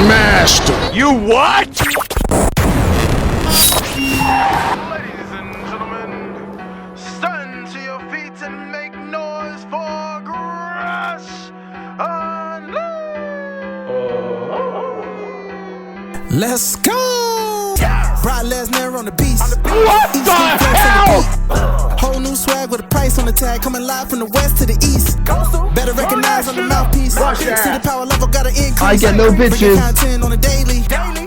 Master. You what? Ladies and gentlemen, stand to your feet and make noise for Gresh and Let's go! Brock Lesnar on the beast. What the hell? Whole new swag with a price on the tag. Coming live from the west to the east. Better recognize on the mouthpiece. See the power level got an increase. I get no bitches. Bringing content on a daily.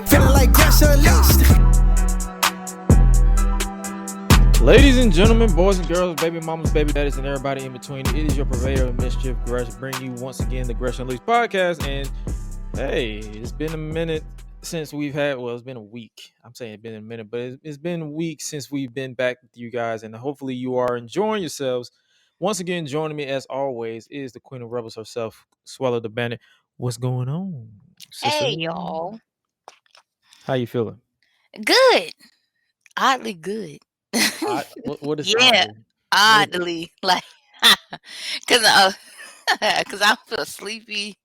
Feeling like Gresh Unleashed. Ladies and gentlemen, boys and girls, baby mamas, baby daddies, and everybody in between, it is your purveyor of mischief, Gresh, bringing you once again the Gresh Unleashed podcast. And hey, it's been a minute since we've had, well, it's been a week. I'm saying it's been a minute, but it's been weeks since we've been back with you guys, and hopefully you are enjoying yourselves. Once again, joining me as always is the Queen of Rebels herself, Suela the Bandit. What's going on, sister? Hey, y'all. How you feeling? Good. Oddly good. What is Yeah, oddly? oddly. Like, because I feel sleepy.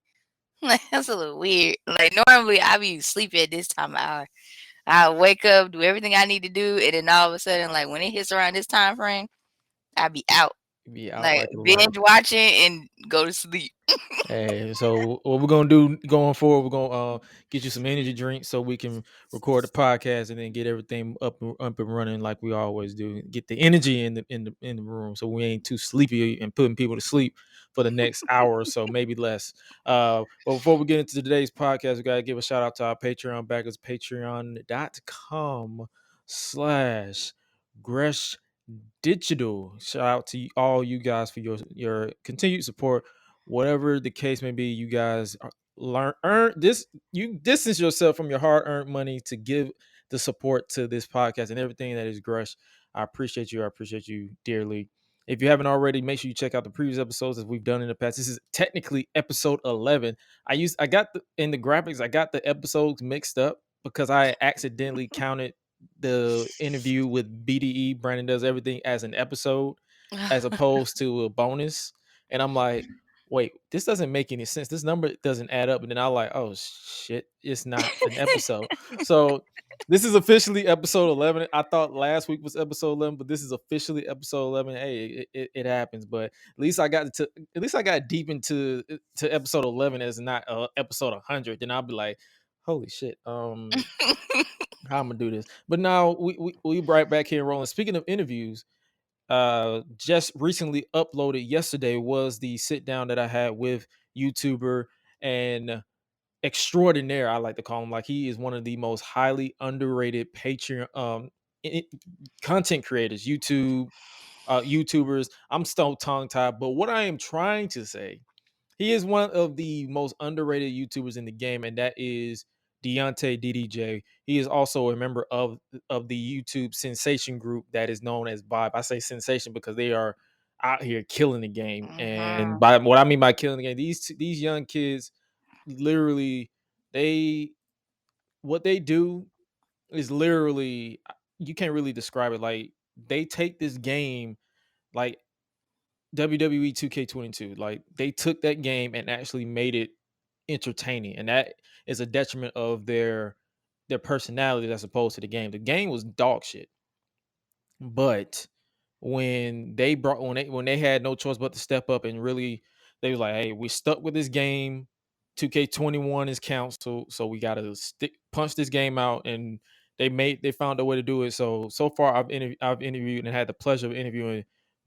Like, that's a little weird. Like, normally I be sleepy at this time of hour. I wake up, do everything I need to do, and then all of a sudden, like, when it hits around this time frame, I be out. Be out Like, like a light. binge watching and go to sleep. Hey, so what we're gonna do going forward, we're gonna get you some energy drinks so we can record the podcast and then get everything up and running like we always do. Get the energy in the room so we ain't too sleepy and putting people to sleep for the next hour or so, maybe less. But before we get into today's podcast, we gotta give a shout out to our Patreon backers, patreon.com/Gresh Digital. Shout out to all you guys for your continued support. Whatever the case may be, you guys earn this. You distance yourself from your hard-earned money to give the support to this podcast and everything that is Gresh. I appreciate you. I appreciate you dearly. If you haven't already, make sure you check out the previous episodes that we've done in the past. This is technically episode 11. I got in the graphics, I got the episodes mixed up because I accidentally counted the interview with BDE, Brandon Does Everything, as an episode as opposed to a bonus. And I'm like, wait, this doesn't make any sense. This number doesn't add up. And then I like, oh shit, it's not an episode. So this is officially episode 11. I thought last week was episode 11, but this is officially episode 11. Hey, it happens. But at least I got deep into to episode 11 as not episode 100. Then I'll be like, holy shit. How I'm gonna do this. But now we right back here rolling. Speaking of interviews, just recently uploaded yesterday was the sit down that I had with YouTuber and extraordinaire, I like to call him. Like, he is one of the most highly underrated Patreon content creators, YouTubers. I'm still tongue tied, but what I am trying to say, he is one of the most underrated YouTubers in the game, and that is Deontay DDJ. He is also a member of the YouTube sensation group that is known as Vibe. I say sensation because they are out here killing the game. And by what I mean by killing the game, these young kids, literally, what they do is literally, you can't really describe it. Like, they take this game like WWE 2K22. Like, they took that game and actually made it entertaining, and that is a detriment of their personality as opposed to the game. The game was dog shit, but when they had no choice but to step up and really, they was like, hey, we're stuck with this game. 2K21 is council, so we gotta punch this game out, and they found a way to do it. So far I've interviewed and had the pleasure of interviewing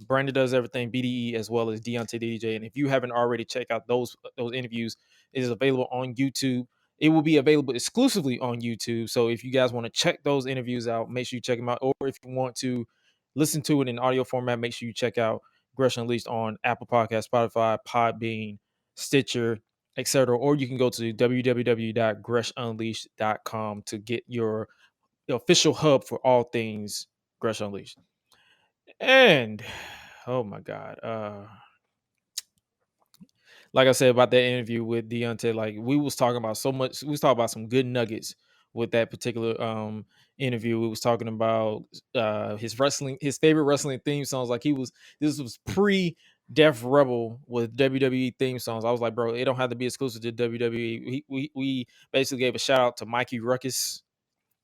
Brandon Does Everything, BDE, as well as Deontay DJ. And if you haven't already checked out those interviews, it is available on YouTube. It will be available exclusively on YouTube. So if you guys want to check those interviews out, make sure you check them out. Or if you want to listen to it in audio format, make sure you check out Gresh Unleashed on Apple Podcasts, Spotify, Podbean, Stitcher, etc. Or you can go to www.greshunleashed.com to get your official hub for all things Gresh Unleashed. And oh my God. Like I said about that interview with Deontay, like, we was talking about so much. We was talking about some good nuggets with that particular interview. We was talking about his favorite wrestling theme songs. Like, this was pre Def Rebel with WWE theme songs. I was like, bro, it don't have to be exclusive to WWE. We basically gave a shout out to Mikey Ruckus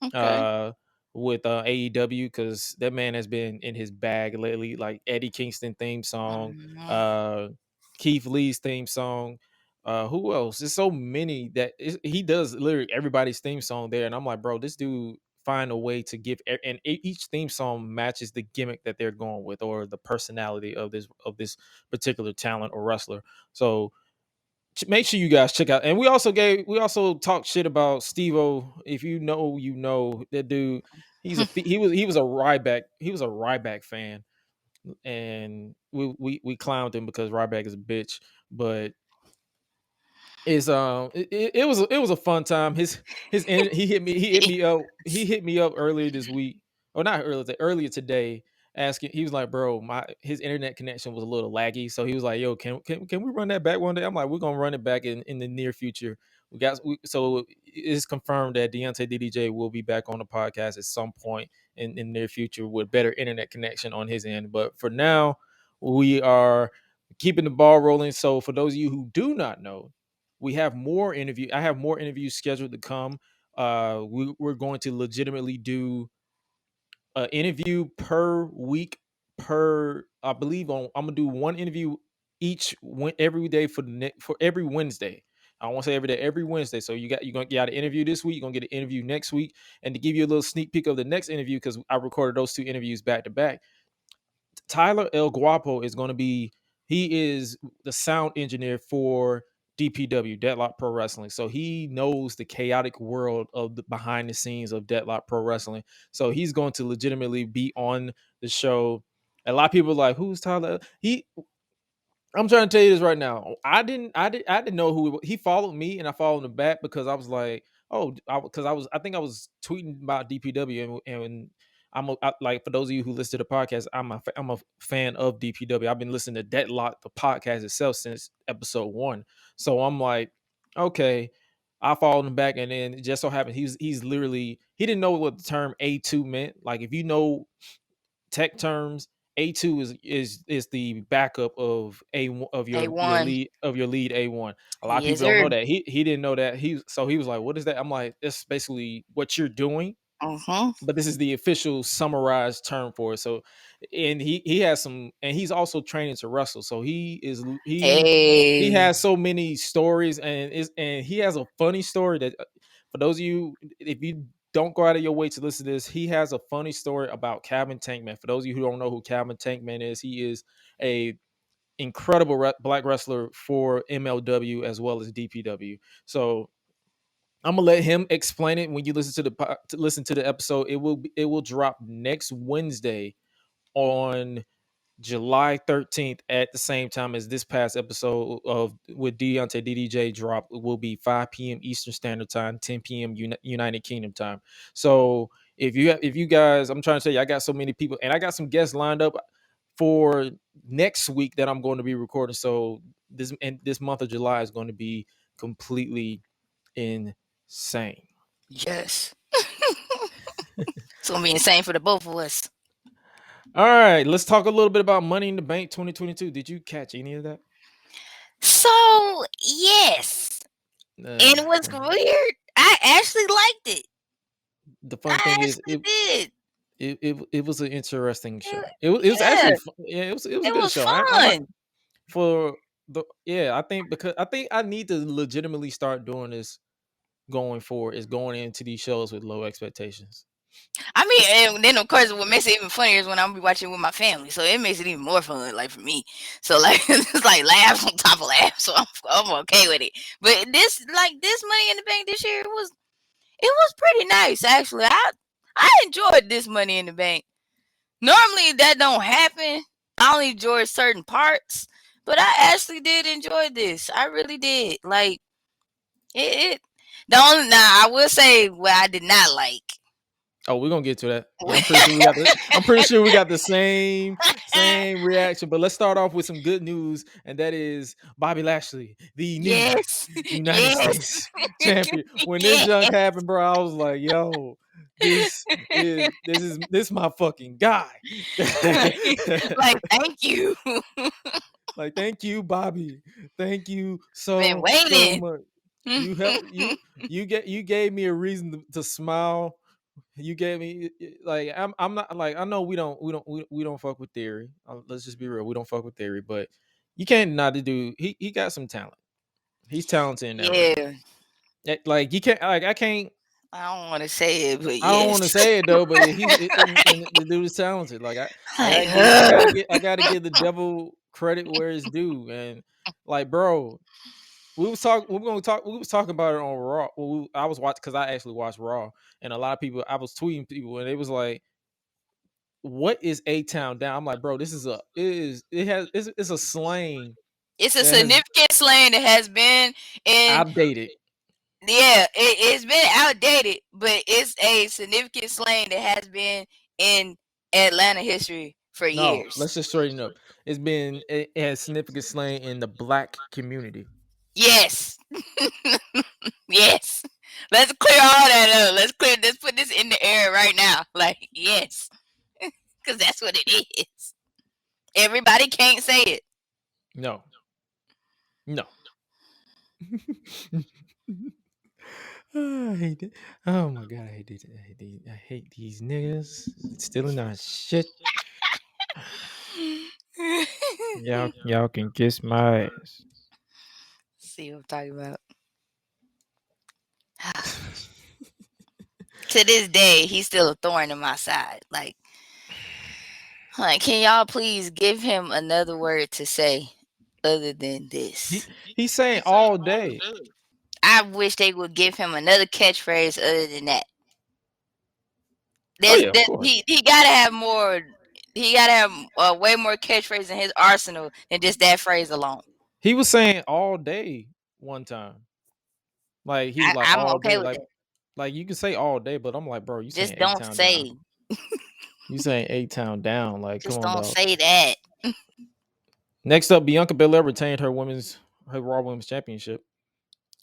Okay. uh with AEW, because that man has been in his bag lately. Like Eddie Kingston theme song, Mhm. uh Keith Lee's theme song. Who else? There's so many that he does literally everybody's theme song there, and I'm like, bro, this dude find a way to give and each theme song matches the gimmick that they're going with or the personality of this particular talent or wrestler. So make sure you guys check out. And we also talked shit about Steve-O. If you know, you know that dude. He was a Ryback fan, and we clowned him because Ryback is a bitch. But it was a fun time. He hit me up earlier this week, or not earlier today, asking. He was like, bro, his internet connection was a little laggy, so he was like, yo, can we run that back one day? I'm like, we're gonna run it back in the near future. So it's confirmed that Deontay DDJ will be back on the podcast at some point in the near future with better internet connection on his end. But for now, we are keeping the ball rolling. So for those of you who do not know, we have more interview. I have more interviews scheduled to come. We're going to legitimately do an interview per week. I believe I'm gonna do one interview every day for every Wednesday. I won't say every day, every Wednesday. So you're gonna get an interview this week. You're gonna get an interview next week, and to give you a little sneak peek of the next interview, because I recorded those two interviews back to back. Tyler El Guapo is going to be, he is the sound engineer for DPW, Deadlock Pro Wrestling. So he knows the chaotic world of the behind the scenes of Deadlock Pro Wrestling. So he's going to legitimately be on the show. A lot of people are like, who's Tyler? I'm trying to tell you this right now. I didn't know who he followed me, and I followed him back because I was like, oh, because I think I was tweeting about DPW, and like, for those of you who listen to the podcast, I'm a fan of DPW. I've been listening to Deadlock, the podcast itself, since episode 1. So I'm like, okay, I followed him back, and then it just so happened he's literally, he didn't know what the term A2 meant. Like, if you know tech terms, A2 is the backup of of your A1. lead A1. A lot of Yes, people don't sir. know that. He didn't know that. He was like, "What is that?" I'm like, "It's basically what you're doing, Uh-huh. but this is the official summarized term for it." So, and he has some, and he's also training to wrestle. So he Hey. has so many stories, and he has a funny story that, for those of you, if you don't go out of your way to listen to this, he has a funny story about Calvin Tankman. For those of you who don't know who Calvin Tankman is, he is a incredible black wrestler for MLW as well as DPW. So I'm gonna let him explain it when you listen to the episode. It will drop next Wednesday on July 13th at the same time as this past episode of with Deontay DDJ drop. It will be 5 p.m. Eastern Standard Time, 10 p.m. United Kingdom time. So if you guys, I'm trying to tell you, I got so many people, and I got some guests lined up for next week that I'm going to be recording. So this month of July is going to be completely insane. Yes. It's gonna be insane for the both of us. All right, let's talk a little bit about Money in the Bank 2022. Did you catch any of that? So yes. And what's Uh, weird, I actually liked it. the fun I thing is actually did. it was an interesting show. It- It was yeah, actually yeah, it was a it good was show. I'm not fun. for the yeah, I think because I think I need to legitimately start doing this going forward, is going into these shows with low expectations. I mean, and then of course, what makes it even funnier is when I'm be watching with my family, so it makes it even more fun, like for me. So like it's like laughs on top of laughs, so I'm okay with it. But this Money in the Bank this year it was pretty nice actually. I enjoyed this Money in the Bank. Normally that don't happen. I only enjoy certain parts, but I actually did enjoy this. I really did. Like it the only now I will say what I did not like. Oh, we're gonna get to that. Yeah, I'm pretty sure we got I'm pretty sure we got the same reaction. But let's start off with some good news, and that is Bobby Lashley, the new Yes. United Yes. States champion. When this Yes. junk happened, bro, I was like, "Yo, this is my fucking guy." Like, thank you. Like, thank you, Bobby. Thank you Been so waiting. much. You help you gave me a reason to smile. You gave me like I'm not like I know we don't fuck with Theory. Let's just be real. We don't fuck with Theory, but you can't deny the dude. He got some talent. He's talented in that ring. Yeah. Like you can't like I can't. I don't want to say it, but I don't want to yes. say it though, but and the dude is talented. Like Like, I gotta give the devil credit where it's due. And like, bro, we was talking about it on Raw. Well, I was watching because I actually watched Raw, and a lot of people I was tweeting people, and it was like, "What is A Town Down?" I'm like, bro, this is it's a slang it's a that has significant slang that has been in. outdated. Yeah, it's been outdated, but it's a significant slang that has been in Atlanta history for No, years. let's just straighten up. It has significant slang in the black community. Yes. Yes. Let's clear all that up. Let's put this in the air right now. Like, yes. Because that's what it is. Everybody can't say it. No. I hate it. Oh my god, I hate it. I hate these niggas stealing our shit. Y'all can kiss my ass. See what I'm talking about. To this day, he's still a thorn in my side. Like, can y'all please give him another word to say other than this? He's saying all day. I wish they would give him another catchphrase other than that. Oh yeah, of course. He gotta have more. He gotta have way more catchphrases in his arsenal than just that phrase alone. He was saying all day one time. Like he was like I'm all okay day. with it. Like you can say all day, but I'm like, bro, you saying Just don't A-Town say. down. You saying A-Town down. Like, Just come on, don't dog. say that. Next up, Bianca Belair retained her Raw Women's Championship.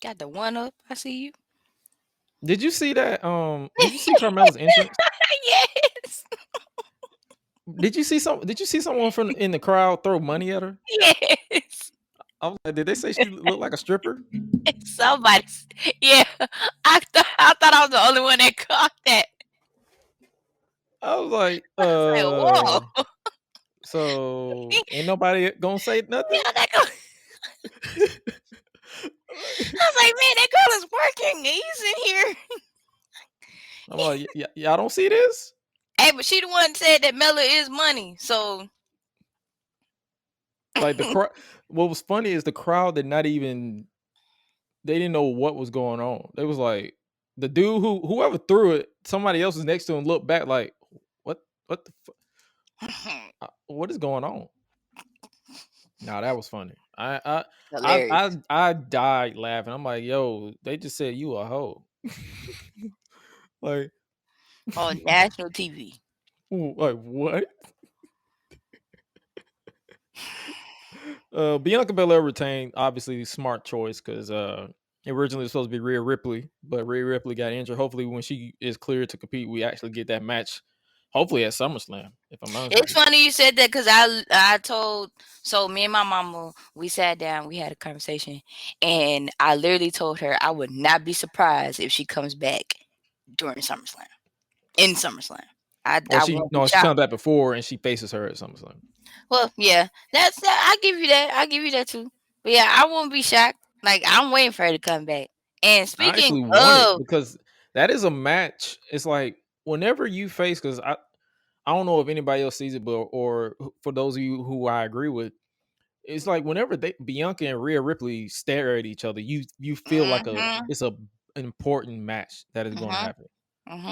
Got the one up. I see you. Did you see that? Did you see Carmella's entrance? Yes. Did you see someone from in the crowd throw money at her? Yes. I was like, did they say she looked like a stripper? Somebody. Yeah. I thought I was the only one that caught that. I was like, Whoa. So ain't nobody gonna say nothing? Yeah, I was like, man, that girl is working. He's in here. I'm like, y'all don't see this? Hey, but she the one that said that Mella is money. So like the crowd. What was funny is the crowd did not even. They didn't know what was going on. They was like, the dude whoever threw it, somebody else was next to him, looked back like, what the what is going on? Nah, that was funny. hilarious. I died laughing. I'm like, yo, they just said you a hoe. Like On national TV. Like what? Bianca Belair retained, obviously smart choice because originally it was supposed to be Rhea Ripley, but Rhea Ripley got injured. Hopefully, when she is cleared to compete, we actually get that match. Hopefully at SummerSlam. If I'm honest, It's funny you said that because I told me and my mama, we sat down, we had a conversation, and I literally told her I would not be surprised if she comes back during SummerSlam. In SummerSlam, she comes back before and she faces her at SummerSlam. Well, yeah, I give you that too. But yeah, I won't be shocked. Like I'm waiting for her to come back. And I actually speaking want it of, because that is a match. It's like whenever you face, because I don't know if anybody else sees it, but or for those of you who I agree with, it's like whenever Bianca and Rhea Ripley stare at each other, you feel like it's an important match that is going to happen.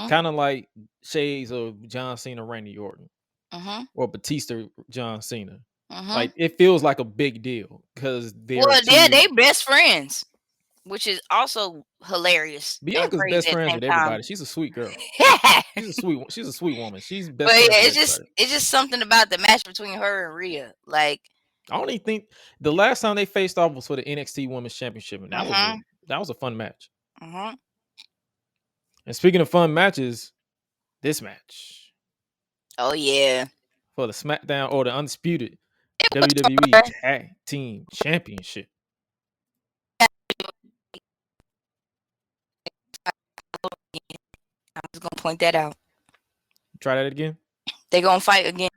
Kind of like shades of John Cena, Randy Orton, or Batista, John Cena. Like it feels like a big deal because they best friends, which is also hilarious. Bianca's best friends with everybody. She's a sweet girl. She's a sweet woman. She's best but friends yeah, with it's just something about the match between her and Rhea. Like I only think the last time they faced off was for the NXT Women's Championship, and that was a fun match. And speaking of fun matches, this match. Oh yeah. For the SmackDown or the Undisputed. WWE Tag Team Championship. I'm just gonna point that out. Try that again. They're gonna fight again.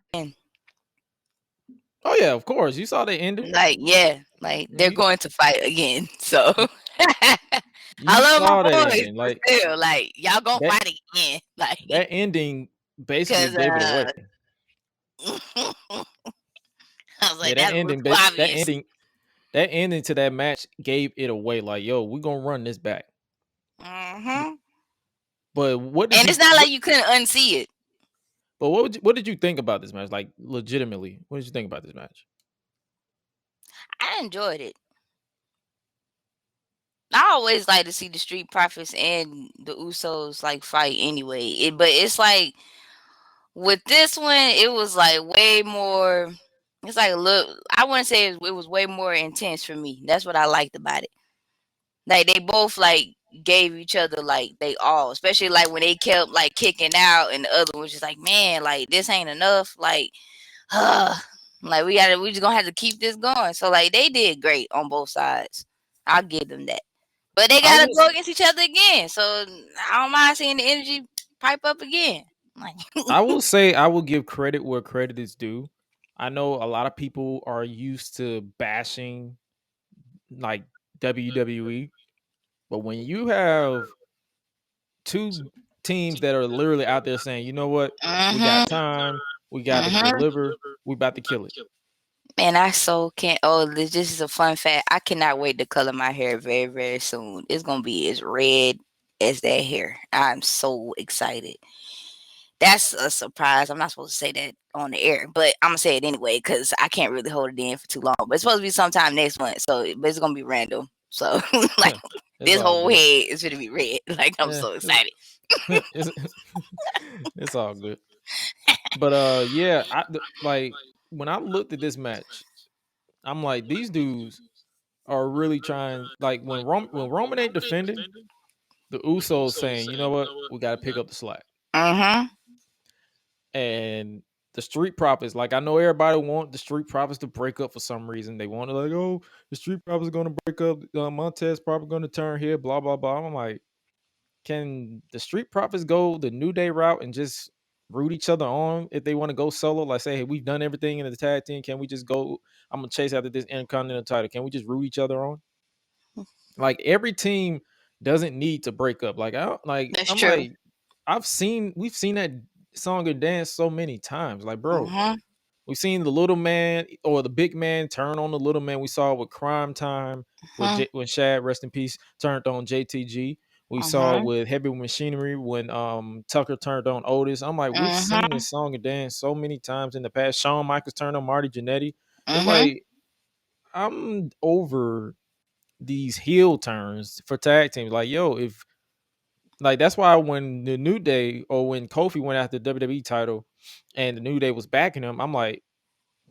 Oh yeah, of course. You saw they ended. Like, yeah, like they're going to fight again. So You I love saw my that boys, ending. but Like still, like y'all gonna fight again. Like that ending basically 'cause, gave it away. I was like, that that's ending, too obvious. that ending to that match gave it away. Like, yo, we're gonna run this back. Mm-hmm. But And it's not like you couldn't unsee it. But what did you think about this match? Like, legitimately, what did you think about this match? I enjoyed it. I always like to see the Street Profits and the Usos like fight anyway. But it's like with this one, it was like way more. It's like a little. I wouldn't say it was way more intense for me. That's what I liked about it. Like they both like gave each other like they all, especially like when they kept like kicking out, and the other one was just like, man, like this ain't enough. Like, like we just gonna have to keep this going. So like they did great on both sides. I'll give them that. But they gotta go against each other again. So I don't mind seeing the energy pipe up again. Like I will say I will give credit where credit is due. I know a lot of people are used to bashing like WWE, but when you have two teams that are literally out there saying, you know what, we got time, we got to deliver, we about to kill it. Man, I so can't. Oh, this is a fun fact. I cannot wait to color my hair very, very soon. It's gonna be as red as that hair. I'm so excited. That's a surprise. I'm not supposed to say that on the air, but I'm gonna say it anyway because I can't really hold it in for too long. But it's supposed to be sometime next month, but it's gonna be random. So like this whole head is gonna be red. Like I'm so excited. It's all good. But yeah, like when I looked at this match, I'm like, these dudes are really trying. Like when Roman ain't defending, the Usos saying, you know what, we got to pick up the slack. And the Street Profits, like I know everybody want the Street Profits to break up for some reason. They want to like, oh, the Street Profits are going to break up. Montez probably going to turn here. Blah blah blah. I'm like, can the Street Profits go the New Day route and just root each other on if they want to go solo? Like say, hey, we've done everything in the tag team. Can we just go? I'm gonna chase after this Intercontinental title. Can we just root each other on? Like every team doesn't need to break up. Like That's I'm true. like, we've seen that song and dance so many times. Like, bro, we've seen the little man or the big man turn on the little man. We saw it with Crime Time when Shad, rest in peace, turned on JTG. We saw it with Heavy Machinery when Tucker turned on Otis. I'm like, we've seen this song and dance so many times in the past. Shawn Michaels turned on Marty Jannetty. It's like I'm over these heel turns for tag teams. Like, yo, if like that's why when the New Day or when Kofi went after the WWE title and the New Day was backing him, I'm like,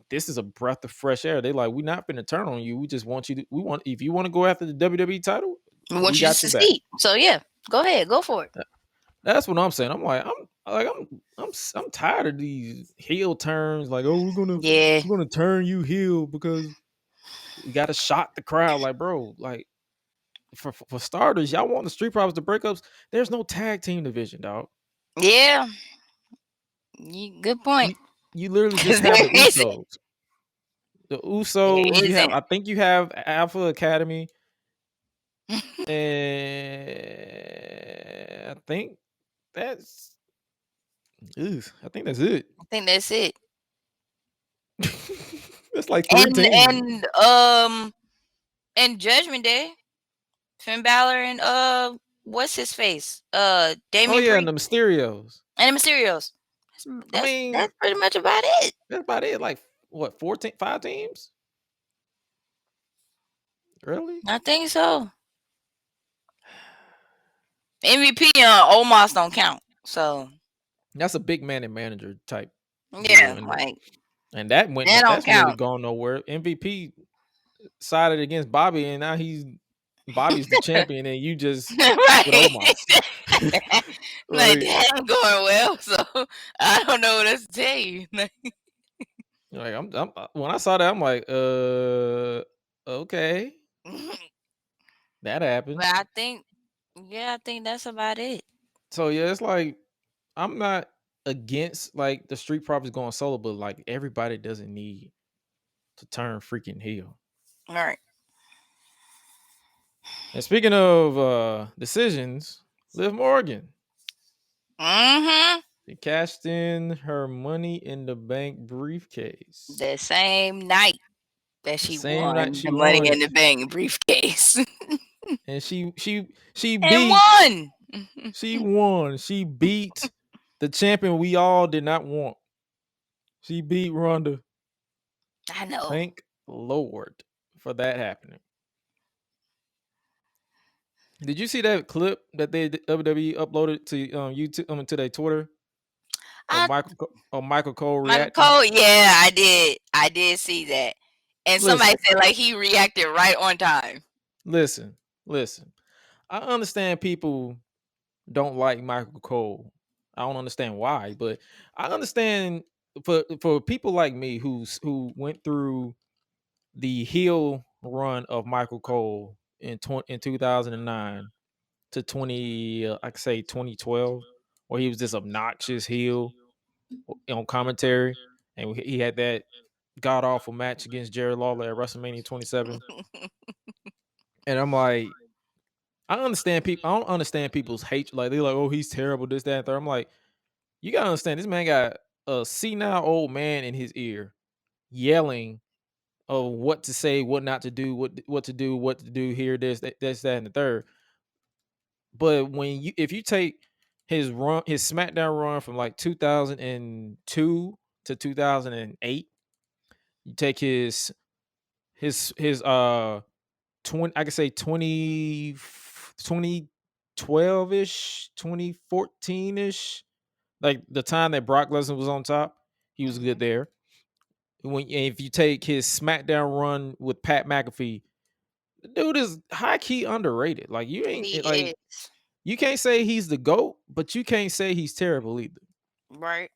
this is a breath of fresh air. They like, we're not gonna turn on you. We just want you to. We want if you want to go after the WWE title, we want you to succeed. So yeah, go ahead, go for it. That's what I'm saying. I'm like, I'm tired of these heel turns. Like, oh, we're gonna turn you heel because we got to shock the crowd. Like, bro, like for starters, y'all want the Street Profits to break ups. There's no tag team division, dog. Yeah, good point. You literally just have the Usos. The Usos. You have. I think you have Alpha Academy. And I think that's it. I think that's it. It's like 3 teams. And Judgment Day, Finn Balor and what's his face? Damian Priest. And the Mysterios. And the Mysterios. That's pretty much about it. That's about it. Like what, 5 teams? Really? I think so. MVP almost don't count. So that's a big man and manager type. Yeah, and that's really gone nowhere. MVP sided against Bobby, and now Bobby's the champion, and you just right. Like that ain't going well. So I don't know what else to tell you. Like I'm when I saw that, I'm like, okay, that happened. But I think, yeah, I think that's about it. So yeah, it's like I'm not against like the Street Profits going solo, but like everybody doesn't need to turn freaking heel. All right. And speaking of decisions, Liv Morgan, Mm-hmm. she cashed in her Money in the Bank briefcase The same night that the she same night won she the Money won in it, the Bank briefcase and she and beat won. she won. She beat the champion we all did not want. She beat Ronda. I know. Thank Lord for that happening. Did you see that clip that they WWE uploaded to YouTube to their Twitter of I Michael Cole Michael reacting? Cole, yeah, I did. I did see that. And somebody Listen, said like he reacted right on time. listen, listen. I understand people don't like Michael Cole. I don't understand why, but I understand for people like me who went through the heel run of Michael Cole in 2009 to 20 I could say 2012, where he was this obnoxious heel on commentary, and he had that god awful match against Jerry Lawler at WrestleMania 27. And I'm like, I understand people. I don't understand people's hate. Like they're like, oh, he's terrible, this, that, and third. I'm like, you gotta understand, this man got a senile old man in his ear yelling of what to say, what not to do, what to do, what to do here, this, that, and the third. But if you take his SmackDown run from like 2002 to 2008, you take his 20, I could say 2012 ish, 2014 ish, like the time that Brock Lesnar was on top, he was good there. If you take his SmackDown run with Pat McAfee, the dude is high key underrated. Like you ain't He like is. you can't say he's the GOAT, but you can't say he's terrible either. Right.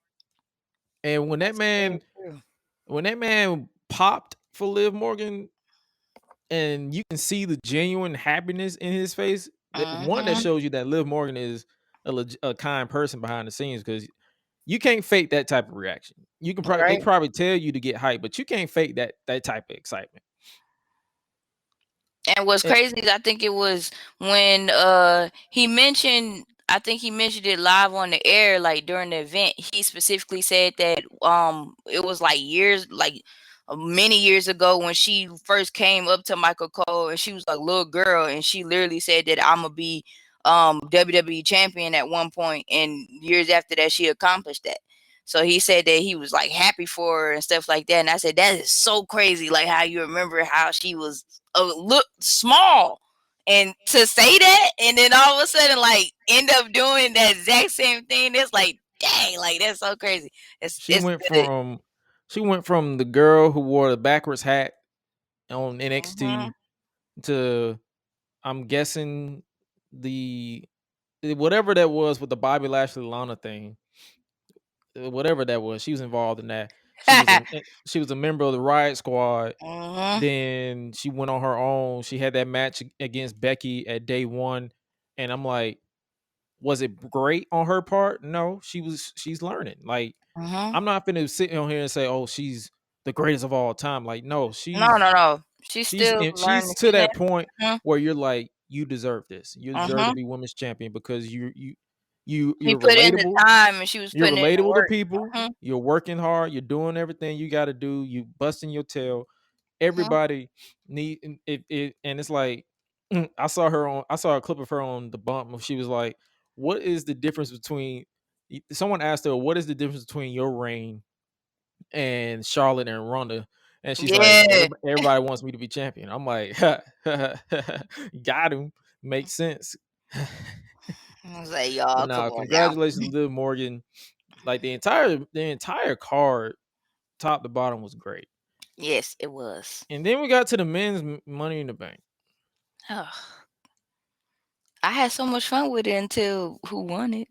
And That's very true. when that man popped for Liv Morgan, and you can see the genuine happiness in his face, that Mm-hmm. shows you that Liv Morgan is a kind person behind the scenes, because you can't fake that type of reaction. You can they Right. probably tell you to get hyped, but you can't fake that type of excitement. And what's And crazy is I think it was when he mentioned, I think he mentioned it live on the air, like during the event. He specifically said that it was like years, like many years ago when she first came up to Michael Cole and she was like a little girl, and she literally said that I'm gonna be WWE champion at one point, and years after that she accomplished that. So he said that he was like happy for her and stuff like that. And I said, that is so crazy, like how you remember how she was look small, and to say that, and then all of a sudden like end up doing that exact same thing. It's like, dang, like that's so crazy. she It's went good. from the girl who wore the backwards hat on Mm-hmm. NXT to, I'm guessing, the whatever that was with the Bobby Lashley Lana thing, whatever that was, she was involved in that. She was a member of the Riot Squad. Mm-hmm. Then she went on her own. She had that match against Becky at day one, and I'm like, was it great on her part? No, she's learning. Like, Mm-hmm. I'm not finna sit on here and say, oh, she's the greatest of all time. Like, no, No, no, no. She's still she's learning. to She's that point mm-hmm. where you're like, you deserve this. You deserve to Mm-hmm. be women's champion, because He you're put in the relatable. time, and she was You're putting in the relatable to work. people. Mm-hmm. You're working hard. You're doing everything you got to do. You busting your tail. Mm-hmm. Everybody need it, and it's like, I saw a clip of her on the bump. She was like, "What is the difference between?" Someone asked her, "What is the difference between your reign and Charlotte and Ronda?" And she's like, Yeah. Everybody wants me to be champion." I'm like, got him. Makes sense. I was like, But y'all, come now, on now. congratulations, Liv Morgan. Like the entire card, top to bottom, was great. Yes, it was. And then we got to the men's Money in the Bank. Oh, I had so much fun with it until who won it.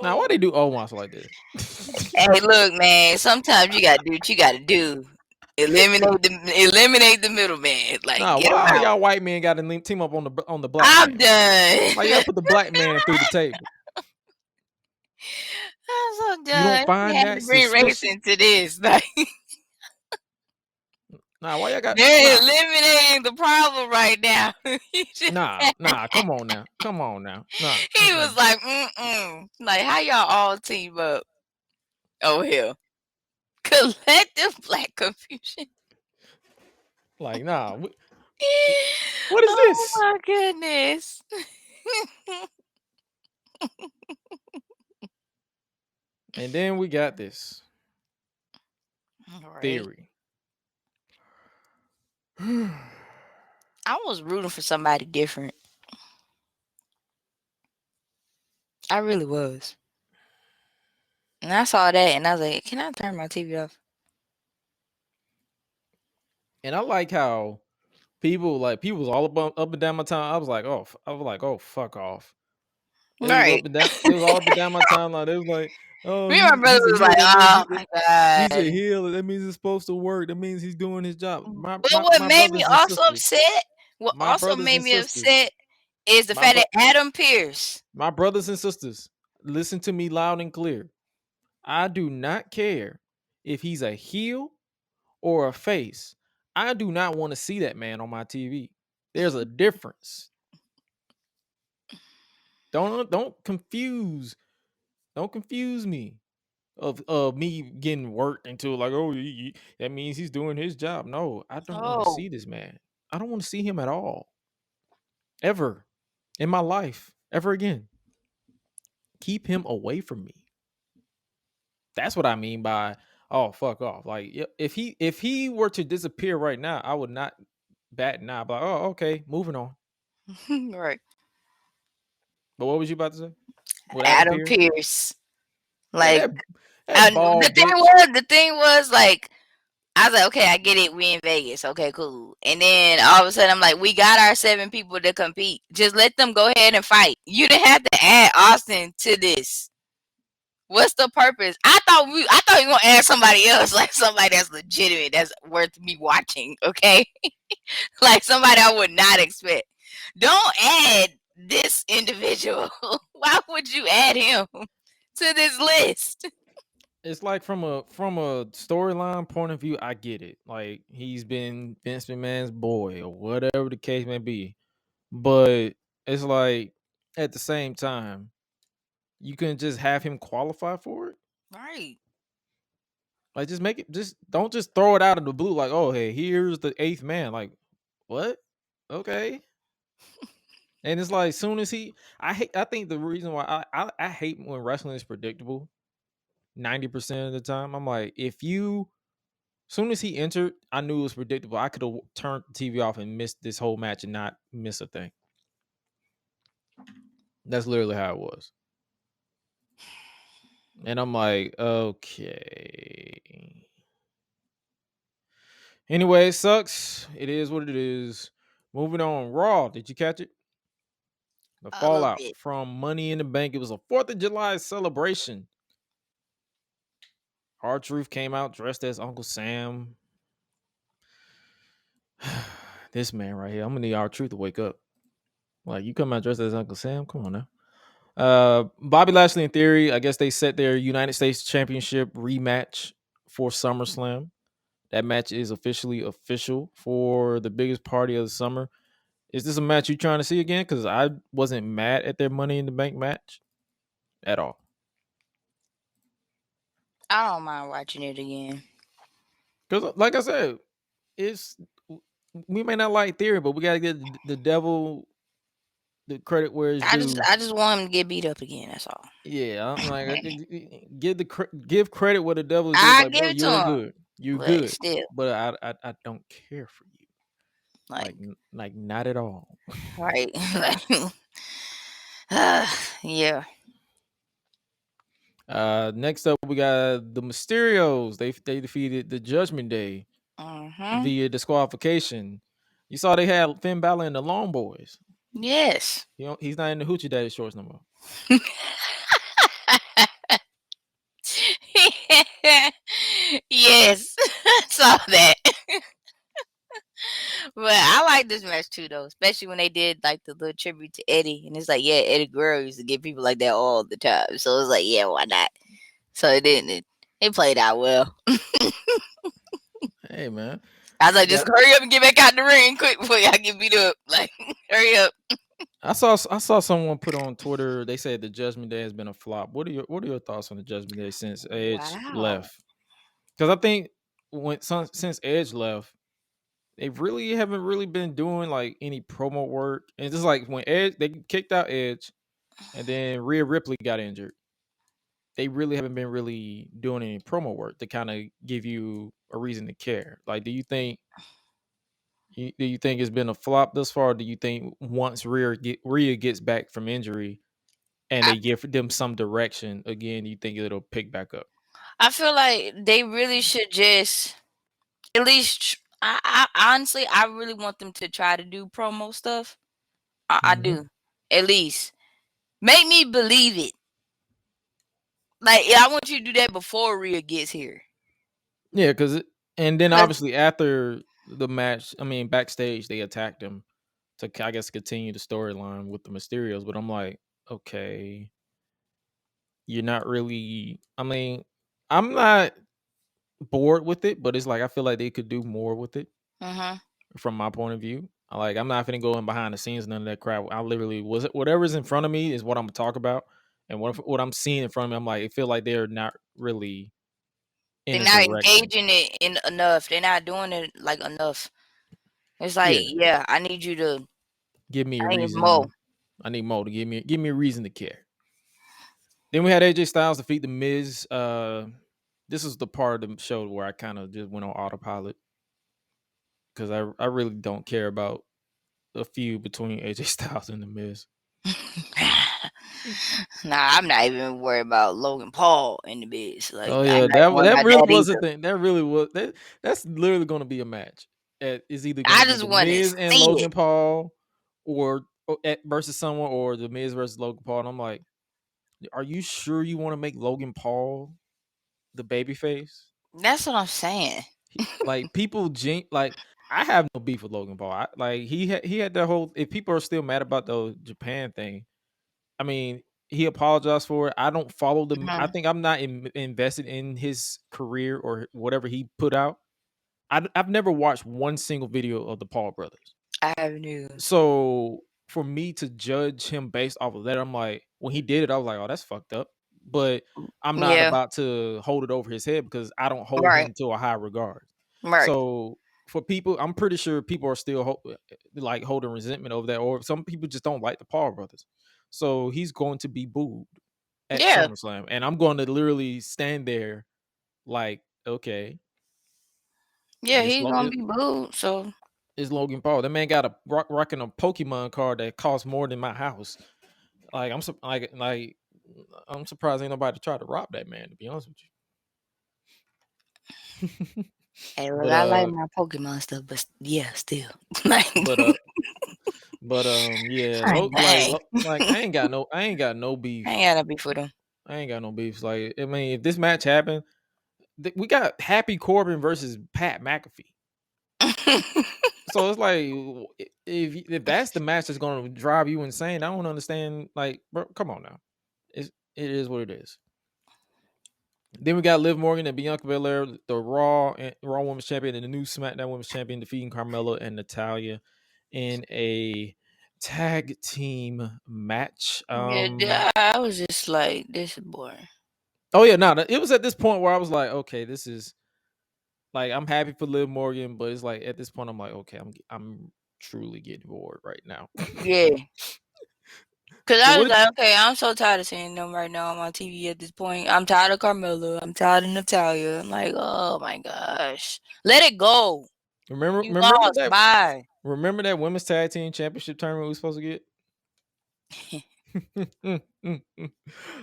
Now, why they do Omos like this? Hey, look, man. Sometimes you gotta do what you gotta do. Eliminate the middleman. Like, Nah, get why him all out. y'all white men got to team up on the black I'm man? done. Like, y'all put the black man through the table. I'm so done. You don't find You had that to bring race suspicious? into this. Like, Nah, why y'all got? they're Nah, eliminating the problem right now. nah. Come on now. Nah. He was like, like, how y'all all team up? Oh hell, collective black confusion. Like, nah. What is Oh this? my goodness. And then we got this Right. theory. I was rooting for somebody different. I really was. And I saw that and I was like, can I turn my TV off? And I like how people was all up and down my time. I was like, oh, fuck off. It was Right. up and down. It was all up and down my timeline. It was like, oh, Me and my brother he's a was heel. like, That means oh my he's a God. heel. That means it's supposed to work. That means he's doing his job. But what My made me brothers and also sisters. upset, My brothers and sisters. is the My fact bro- that Adam Pearce. my brothers and sisters. Listen to me loud and clear. I do not care if he's a heel or a face. I do not want to see that man on my TV. There's a difference. Don't confuse me of me getting worked into like, oh, that means he's doing his job. No, I don't want to Oh, see this man. I don't want to see him at all, ever in my life, ever again. Keep him away from me. That's what I mean by, oh, fuck off. Like, if he were to disappear right now, I would not bat an eye. But oh, okay, moving on. right. But what was you about to say? With Adam Adam Pearce? Pearce. Man, Like, that ball the thing was like, I was like, okay, I get it. We in Vegas. Okay, cool. And then all of a sudden, I'm like, we got our 7 people to compete. Just let them go ahead and fight. You didn't have to add Austin to this. What's the purpose? I thought you were gonna add somebody else, like somebody that's legitimate, that's worth me watching. Okay, like somebody I would not expect. Don't add this individual. Why would you add him to this list? It's like from a storyline point of view, I get it. Like, he's been Vince McMahon's boy or whatever the case may be. But it's like, at the same time, you can just have him qualify for it. Right. Like, don't just throw it out of the blue. Like, oh, hey, here's the 8th man. Like, what? Okay. And it's like, soon as I think the reason why I hate when wrestling is predictable 90% of the time. I'm like, soon as he entered, I knew it was predictable. I could have turned the TV off and missed this whole match and not miss a thing. That's literally how it was. And I'm like, okay. Anyway, it sucks. It is what it is. Moving on. Raw. Did you catch it? The A little fallout bit. from Money in the Bank. It was a 4th of July celebration. R-Truth came out dressed as Uncle Sam. This man right here. I'm gonna need R-Truth to wake up. Like, you come out dressed as Uncle Sam? Come on now. Bobby Lashley and Theory, I guess they set their United States Championship rematch for SummerSlam. That match is official for the biggest party of the summer. Is this a match you trying to see again? Because I wasn't mad at their Money in the Bank match at all. I don't mind watching it again. Because, like I said, we may not like Theory, but we gotta get the devil the credit where it's due. I just want him to get beat up again. That's all. Yeah, I'm like, give credit where the devil is due. I Like, give bro, it to you're him, good. You're but good. still, But I don't care for you. like Like not at all. right? Yeah. Next up we got the Mysterios. They defeated the Judgment Day via disqualification. You saw they had Finn Balor and the Long Boys. Yes. He's not in the Hoochie Daddy shorts no more. He Yes, I saw that. But I like this match too, though, especially when they did like the little tribute to Eddie, and it's like, yeah, Eddie Guerrero used to get people like that all the time, so it's like, yeah, why not? So it didn't. It played out well. Hey man, I was like, yeah. just hurry up and get back out the ring quick before y'all get beat up. Like, hurry up. I saw someone put on Twitter. They said the Judgment Day has been a flop. What are your thoughts on the Judgment Day since Edge Wow. left? Because I think since Edge left, they really haven't really been doing like any promo work. And it's just like when Edge they kicked out Edge, and then Rhea Ripley got injured. They really haven't been really doing any promo work to kind of give you a reason to care. Like, do you think it's been a flop thus far? Or do you think once Rhea gets back from injury and I, they give them some direction again, you think it'll pick back up? I feel like they really should just at least. I honestly, I really want them to try to do promo stuff. I Mhm. do. At least make me believe it. Like, I want you to do that before Rhea gets here. Yeah, and then 'Cause- obviously after the match, I mean backstage they attacked him to I guess continue the storyline with the Mysterios. But I'm like, okay, you're not really. I mean, I'm not bored with it, but it's like I feel like they could do more with it Mhm. from my point of view. Like I'm not finna go in behind the scenes, none of that crap. I literally whatever's in front of me is what I'm gonna talk about, and what I'm seeing in front of me, I'm like, I feel like they're not really in They're a not direction. engaging it in enough. They're not doing it like enough. It's like, Yeah, yeah, I need you to. give me a I need more. reason. I need Mo to give me a reason to care. Then we had AJ Styles defeat the Miz. This is the part of the show where I kind of just went on autopilot because I really don't care about a feud between AJ Styles and the Miz. Nah, I'm not even worried about Logan Paul in the biz. Like, Oh I'm yeah, not even worried that about really that was a either. thing. That really was that's literally going to be a match. It's either going I to be just the want to Miz and see it. Logan Paul, or versus someone, or the Miz versus Logan Paul. And I'm like, are you sure you want to make Logan Paul the babyface? That's what I'm saying. Like people, like I have no beef with Logan Paul. Like he had that whole. If people are still mad about the Japan thing, I mean, he apologized for it. I don't follow them. I Mhm. think I'm not invested in his career or whatever he put out. I've never watched one single video of the Paul brothers. I have news. So for me to judge him based off of that, I'm like, when he did it, I was like, oh, that's fucked up. But I'm not Yeah. about to hold it over his head because I don't hold Right. him to a high regard. Right. So for people, I'm pretty sure people are still like holding resentment over that, or some people just don't like the Paul brothers. So he's going to be booed at Yeah. SummerSlam, and I'm going to literally stand there like, okay, Yeah. it's, He's gonna be booed. So it's Logan Paul. That man got a rocking a Pokemon card that costs more than my house. Like I'm surprised ain't nobody tried to rob that man. To be honest with you. hey, look, but I like my Pokemon stuff, but yeah, still. Like, but yeah, dang. like I ain't got no beef. I ain't got no beef with him. I ain't got no beef. Like I mean, if this match happened, we got Happy Corbin versus Pat McAfee. So it's like if that's the match that's going to drive you insane, I don't understand. Like, bro, come on now, it is what it is. Then we got Liv Morgan and Bianca Belair, the Raw Women's Champion, and the new SmackDown Women's Champion, defeating Carmella and Natalya in a tag team match. Yeah, I was just like, this is boring. Oh yeah, no, it was at this point where I was like, okay, this is like I'm happy for Liv Morgan, but it's like at this point I'm like, okay, I'm truly getting bored right now. Yeah. Cause So I was what? like, okay, I'm so tired of seeing them right now on my TV at this point. I'm tired of Carmella. I'm tired of Natalya. I'm like, oh my gosh, let it go. You lost. Bye. Remember that women's tag team championship tournament we were supposed to get?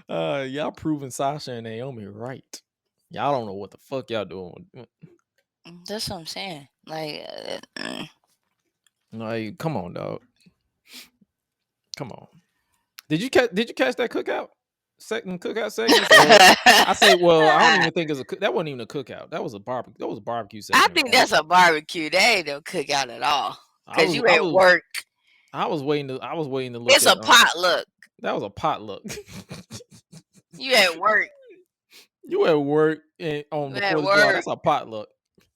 Y'all proving Sasha and Naomi right. Y'all don't know what the fuck y'all doing. That's what I'm saying. Like, Like, come on, dog. Come on. Did you catch that cookout? cookout segments. I say, well, I don't even think it's that wasn't even a cookout. That was a barbecue. That was a barbecue segment. I think that's a barbecue. That ain't no cookout at all. Cause you I at work. I was waiting to look. It's a potluck. That was a potluck. You at work. You at work and on the 4th of July. That's a potluck.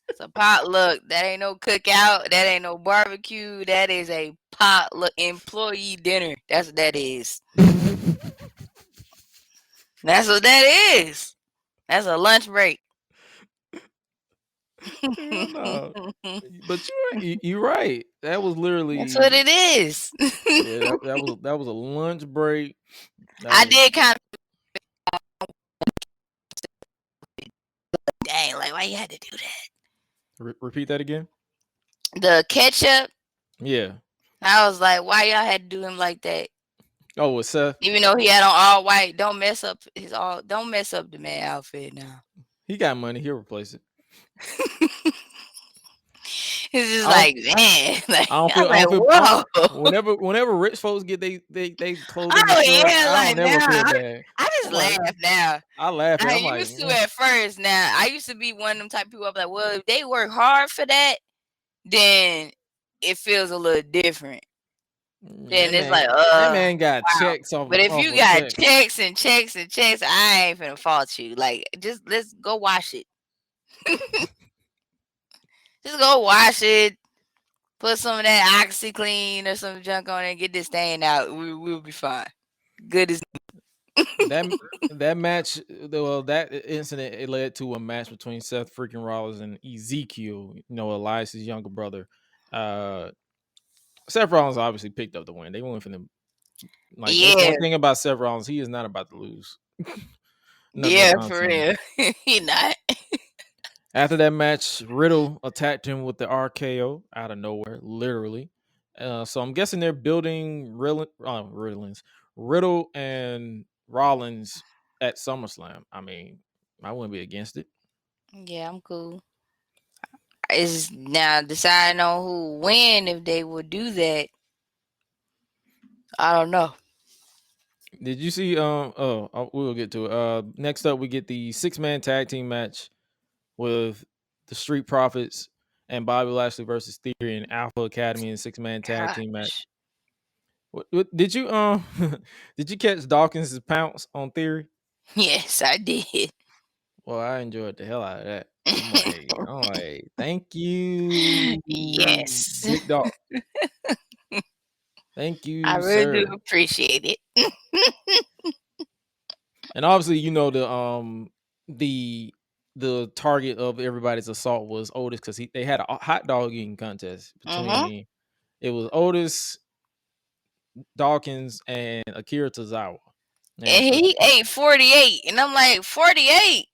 It's a potluck. That ain't no cookout. That ain't no barbecue. That is a potluck employee dinner. That's what that is. That's what that is. That's a lunch break. No. But you're right. That was literally. That's what it is. Yeah, that was a lunch break. I did kind of. Dang, like why you had to do that? Repeat that again. The ketchup. Yeah. I was like, why y'all had to do him like that? Oh, with Seth. Even though he had on all white, don't mess up the man outfit now. He got money. He'll replace it. It's just like, man. Like, I don't feel, whoa. Whenever rich folks get they clothes. Oh yeah, I don't never feel bad. I just laugh now. I laugh. I used to at first. Now I used to be one of them type of people. I'm like, well, if they work hard for that, then it feels a little different. Then it's like, that man got checks off. But if you got checks and checks and checks, I ain't finna fault you. Like, just let's go wash it. Just go wash it. Put some of that OxyClean or some junk on it and get this stain out. We'll be fine. Good as that match. Well, that incident, it led to a match between Seth freaking Rollins and Ezekiel. You know, Elias's younger brother. Seth Rollins obviously picked up the win. They went for them. Like, one thing about Seth Rollins, he is not about to lose. For real. He not. After that match, Riddle attacked him with the RKO out of nowhere, literally. So I'm guessing they're building Riddle and Rollins at SummerSlam. I mean, I wouldn't be against it. Yeah, I'm cool. It's now deciding on who win if they would do that. I don't know. Did you see? We'll get to it. Next up, we get the 6-man tag team match with the Street Profits and Bobby Lashley versus Theory and Alpha Academy in 6-man tag team match. What did you did you catch Dawkins' pounce on Theory? Yes, I did. Well, I enjoyed the hell out of that. I'm like, thank you. Yes. Big dog. Thank you. I really do appreciate it. And obviously, you know, the target of everybody's assault was Otis, because they had a hot dog eating contest between it was Otis, Dawkins, and Akira Tozawa. And he ate 48, and I'm like, 48.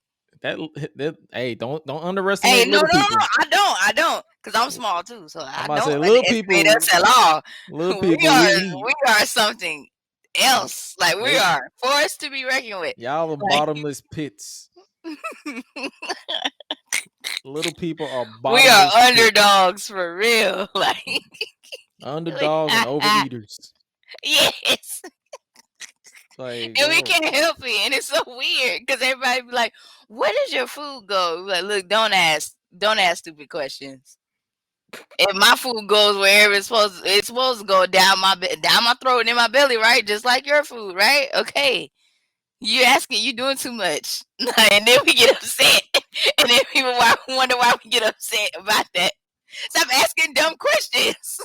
That hey, don't underestimate little people. No, I don't, because I'm small too, so I don't say, little people us at all. Little people, we are something else. Like, we are forced to be reckoned with. Y'all are bottomless pits. Little people are bottomless. We are underdogs for real. Like, underdogs and overeaters. Yes. Like, and we can't help it, and it's so weird because everybody be like, "Where does your food go?" Like, look, don't ask stupid questions. If my food goes wherever it's supposed to go, down my throat and in my belly, right? Just like your food, right? Okay. You asking, you doing too much, and then we get upset, and then people wonder why we get upset about that. Stop asking dumb questions.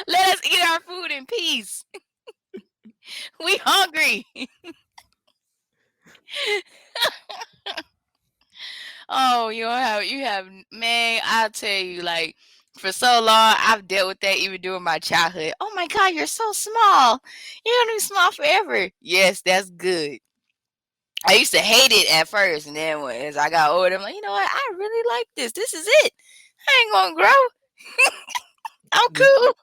Let us eat our food in peace. We hungry. Oh, you have, man, I'll tell you, like, for so long, I've dealt with that even during my childhood. Oh my God, you're so small. You're going to be small forever. Yes, that's good. I used to hate it at first, and then as I got older, I'm like, you know what? I really like this. This is it. I ain't going to grow. I'm cool.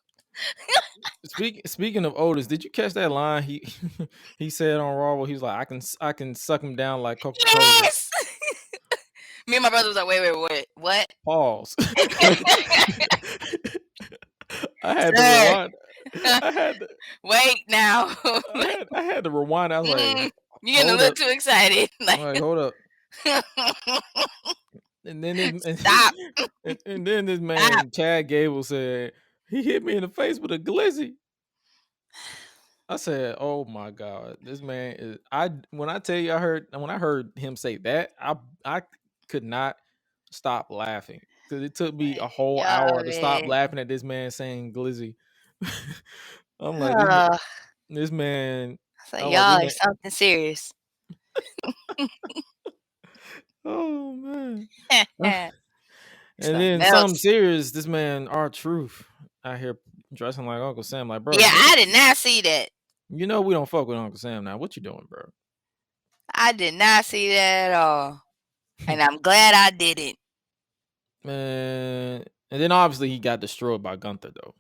Speaking of Otis, did you catch that line he said on Raw where he was like, I can suck him down like Coca-Cola? Yes. Me and my brother was like, wait, what? Pause. I had to rewind. I had to, Wait now. I had to rewind. I was like, You're getting a hold little up. too excited. I'm like, hold up. And then Stop. and then this man Chad Gable said he hit me in the face with a glizzy. I said, "Oh my god, this man is." When I tell you, when I heard him say that, I could not stop laughing because it took me a whole hour to stop Man. laughing at this man saying glizzy. I'm like Uh, this man. so I'm like y'all this are man. something serious. Oh man. And then Something something else. serious. This man, R-Truth, out here dressing like Uncle Sam. Like, bro, Yeah, I did not see that. you know we don't fuck with Uncle Sam now. What you doing, bro? I did not see that at all. And I'm glad I didn't. Man, and then obviously he got destroyed by Gunther though.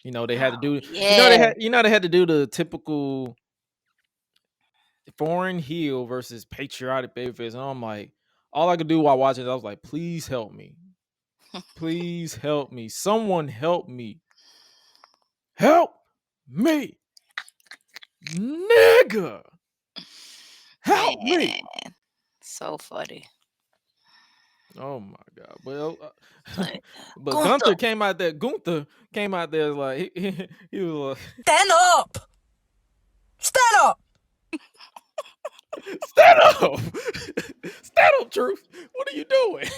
You know they had to do. Yeah. They had to do the typical foreign heel versus patriotic babyface, and I'm like, all I could do while watching it, I was like, please help me, please help me, someone help me, nigga, help me. So funny. Oh my god! Well, Like, but Gunther. Gunther came out there. Gunther came out there like he was like, Stand up! Stand up! stand up, stand up, Truth. What are you doing?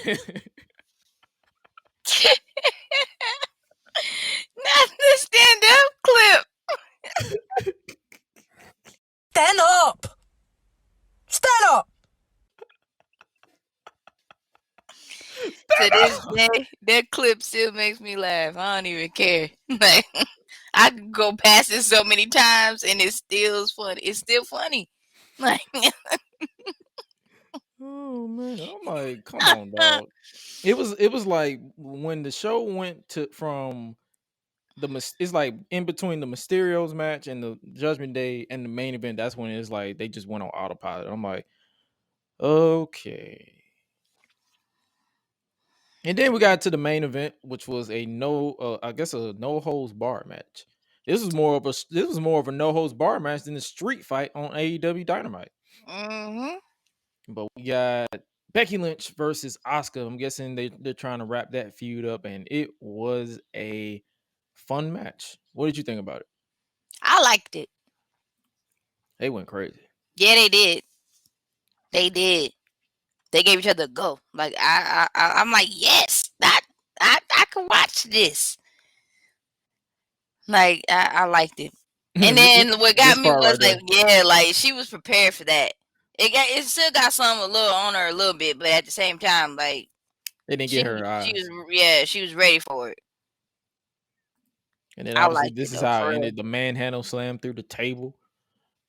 Not the stand-up clip. Stand up! Stand up! To this day, that clip still makes me laugh. I don't even care. Like, I could go past it so many times and it's still funny. It's still funny. Like, Oh man, I'm like, come on, dog. It was like when the show went to from it's like in between the Mysterios match and the Judgment Day and the main event. That's when it's like they just went on autopilot. I'm like, okay. And then we got to the main event, which was a I guess a no holds bar match. This was more of a no holds bar match than the street fight on AEW Dynamite. mm-hmm. But we got Becky Lynch versus Asuka. I'm guessing they're trying to wrap that feud up, and it was a fun match. What did you think about it? I liked it. They went crazy. Yeah, they did. They did. They gave each other a go. Like I'm like, yes, I can watch this. Like I liked it. And then what got me was right like, yeah, like she was prepared for that. It still got some a little on her a little bit, but at the same time, like they didn't get her eyes. She was ready for it. And then obviously this is how it ended. The manhandle slam through the table,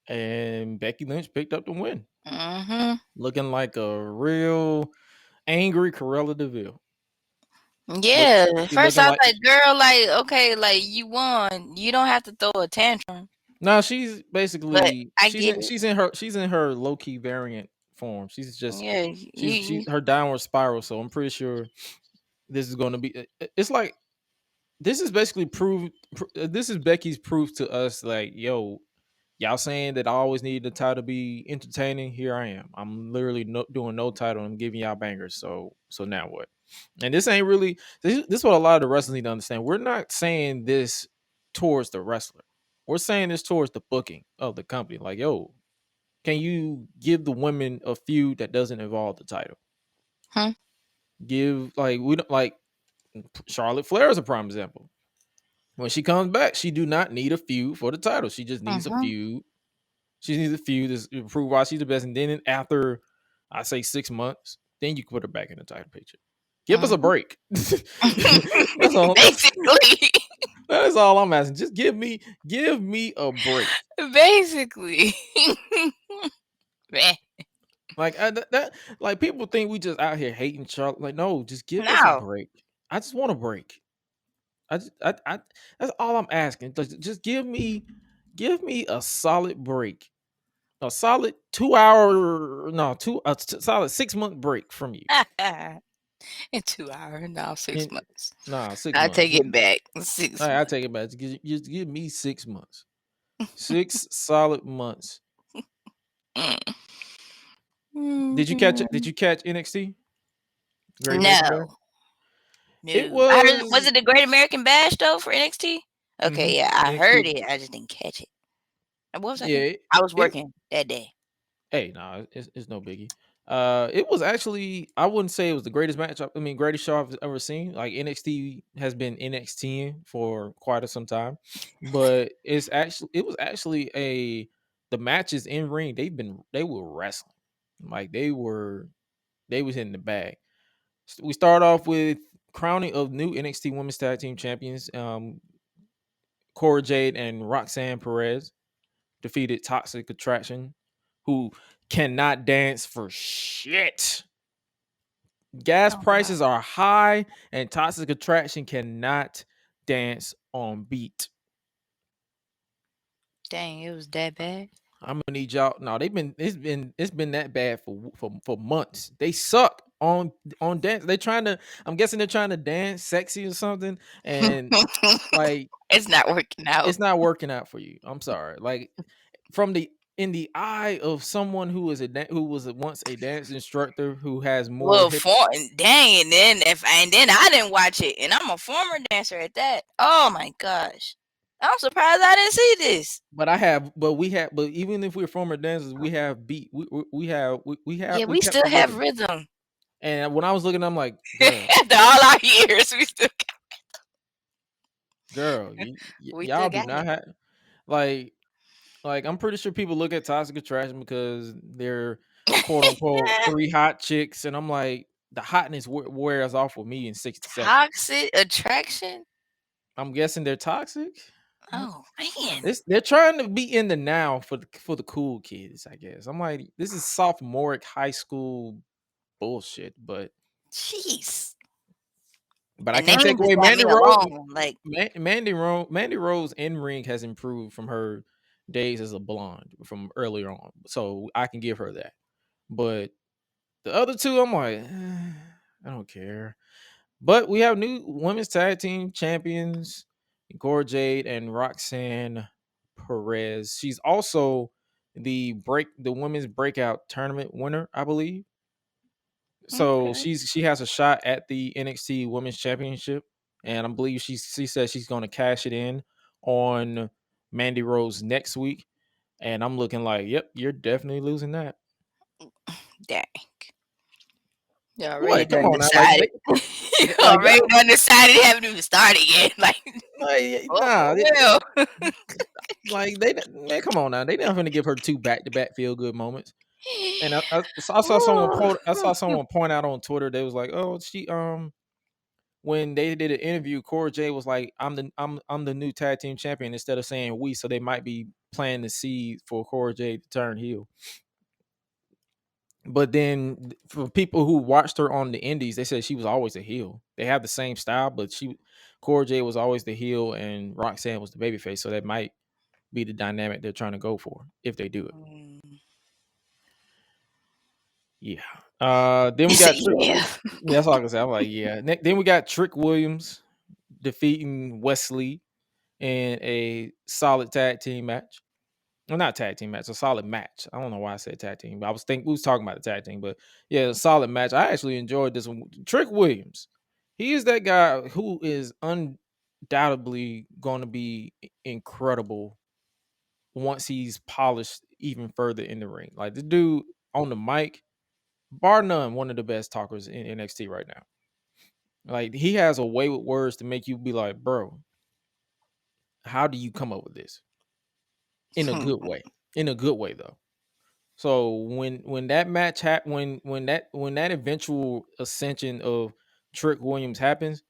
and Becky Lynch picked up the win. Mm-hmm. Looking like a real angry Cruella DeVille. Yeah. First I was like, girl, like, okay, like you won. You don't have to throw a tantrum. No, she's basically she's in her low key variant form. She's just she's her downward spiral. So I'm pretty sure this is going to be. It's like this is basically this is Becky's proof to us. Like, yo, y'all saying that I always need the title to be entertaining. Here I am. I'm literally doing no title. I'm giving y'all bangers. So now what? And this ain't really. This is what a lot of the wrestlers need to understand. We're not saying this towards the wrestler. We're saying this towards the booking of the company. Like, yo, can you give the women a feud that doesn't involve the title? Huh? We don't like Charlotte Flair is a prime example. When she comes back, she do not need a feud for the title. She just needs a feud. She needs a feud to prove why she's the best. And then after, I say 6 months, then you can put her back in the title picture. Give us a break. That's all. Basically. That's all I'm asking. Just give me a break. Basically. Man. Like like people think we just out here hating Charlotte. Like, no, just give us a break. I just want a break. That's all I'm asking. Just give me a solid break. A solid solid 6 month break from you. In 2 hours, no, 6 In, months. 6 I months. take it back. 6 I months. take it back. Just give me 6 months. 6 solid months. Did you catch it? Did you catch NXT? Great American Bash? No, It no. I heard. Was was it the Great American Bash though for NXT? Okay, yeah, I heard NXT. it. I just didn't catch it. And what was I Yeah, doing? I was it working that day. hey, nah, it's no biggie. It was actually, I wouldn't say it was the greatest match. I mean, greatest show I've ever seen. Like NXT has been NXT for quite some time, but it was actually the matches in ring. They were wrestling, like they was hitting the bag. We start off with crowning of new NXT Women's Tag Team Champions. Cora Jade and Roxanne Perez defeated Toxic Attraction, who cannot dance for shit. Gas Oh wow, prices are high, and Toxic Attraction cannot dance on beat. dang, it was that bad. I'm gonna need y'all. No, it's been that bad for months. They suck on dance. They trying to. I'm guessing they're trying to dance sexy or something, and like It's not working out. it's not working out for you. I'm sorry. Like from the in the eye of someone who was once a dance instructor who has more Well, hip. dang, and then I didn't watch it, and I'm a former dancer at that. Oh my gosh, I'm surprised I didn't see this. But even if we're former dancers, we have beat. Yeah, We we kept still the have rhythm. rhythm And when I was looking, I'm like, girl, after all our years. We still y'all do got not it. have like I'm pretty sure people look at Toxic Attraction because they're quote unquote three hot chicks, and I'm like, the hotness wears off with me in 60 seconds. Toxic attraction. I'm guessing they're toxic. Oh man, They're trying to be in the now for the cool kids, I guess. I'm like, this is sophomoric high school bullshit, but jeez. I The can't take name away just got Mandy me Rose. alone. Like, Mandy Rose in ring has improved from her days as a blonde from earlier on, so I can give her that. But the other two, I'm like, I don't care. But we have new women's tag team champions, Cora Jade and Roxanne Perez. She's also the women's breakout tournament winner, I believe. So okay. she has a shot at the NXT Women's Championship, and I believe she says she's going to cash it in on Mandy Rose next week. And I'm looking like, yep, you're definitely losing that. Dang. You already What? Come done on now, decided. You like already y'all, done decided. You haven't even started yet. Like, nah, oh well. like man, come on now, they not going to give her two back to back feel good moments. And I saw someone point out on Twitter. They was like, oh, she when they did an interview, Cora J was like, I'm the new tag team champion instead of saying we, so they might be planting the seed for Cora J to turn heel. But then for people who watched her on the indies, they said she was always a heel. They have the same style, but Cora J was always the heel and Roxanne was the babyface. So that might be the dynamic they're trying to go for if they do it. Yeah. Then You we said got Trick. yeah. That's all I can say. I'm like, yeah. Then we got Trick Williams defeating Wesley in a solid tag team match. Well, not tag team match, a solid match. I don't know why I said tag team, but we was talking about the tag team, but yeah, a solid match. I actually enjoyed this one. Trick Williams, he is that guy who is undoubtedly going to be incredible once he's polished even further in the ring. Like the dude on the mic, bar none, one of the best talkers in NXT right now. Like he has a way with words to make you be like, bro, how do you come up with this? In a good way. In a good way though. So when that match when that eventual ascension of Trick Williams happens,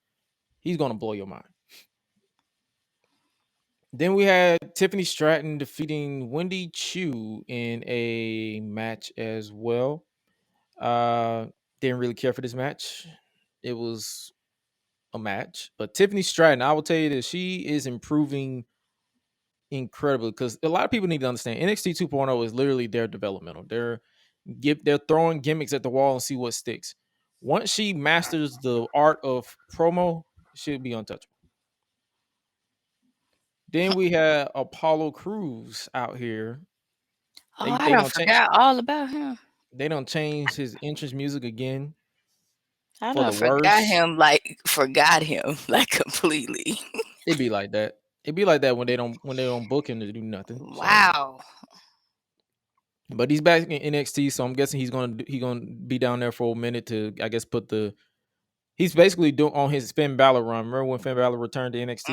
he's gonna blow your mind. Then we had Tiffany Stratton defeating Wendy Chu in a match as well. Uh didn't really care for this match. It was a match, but Tiffany Stratton, I will tell you that she is improving incredibly because a lot of people need to understand NXT 2.0 is literally their developmental. They're throwing gimmicks at the wall and see what sticks. Once she masters the art of promo, she'll be untouchable. Then we had Apollo Crews out here. Oh, They I they don't don't change. forgot all about him. They don't change his entrance music again I for done the worse. forgot him like completely. It be like that. It be like that when they don't book him to do nothing. So, Wow. but he's back in NXT, so I'm guessing he's gonna be down there for a minute to, I guess, put the. He's basically doing on his Finn Balor run. Remember when Finn Balor returned to NXT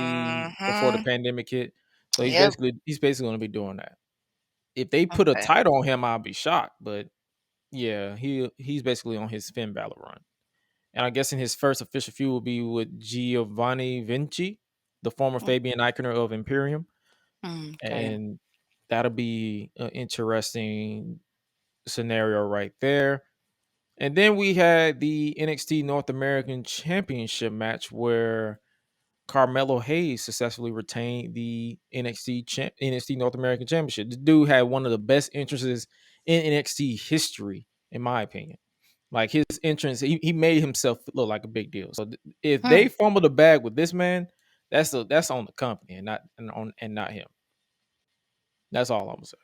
before the Mm-hmm. pandemic hit? So he's Yep. basically gonna be doing that. If they put a Okay. title on him, I'll be shocked. But yeah, he's basically on his Finn Balor run. And I'm guessing his first official feud will be with Giovanni Vinci, the former Fabian Eichner of Imperium. Okay. And that'll be an interesting scenario right there. And then we had the NXT North American Championship match where Carmelo Hayes successfully retained the NXT North American Championship. The dude had one of the best entrances in NXT history, in my opinion. Like his entrance, he made himself look like a big deal. So if Hmm. they fumble the bag with this man, that's on the company and not him. That's all I'm gonna say.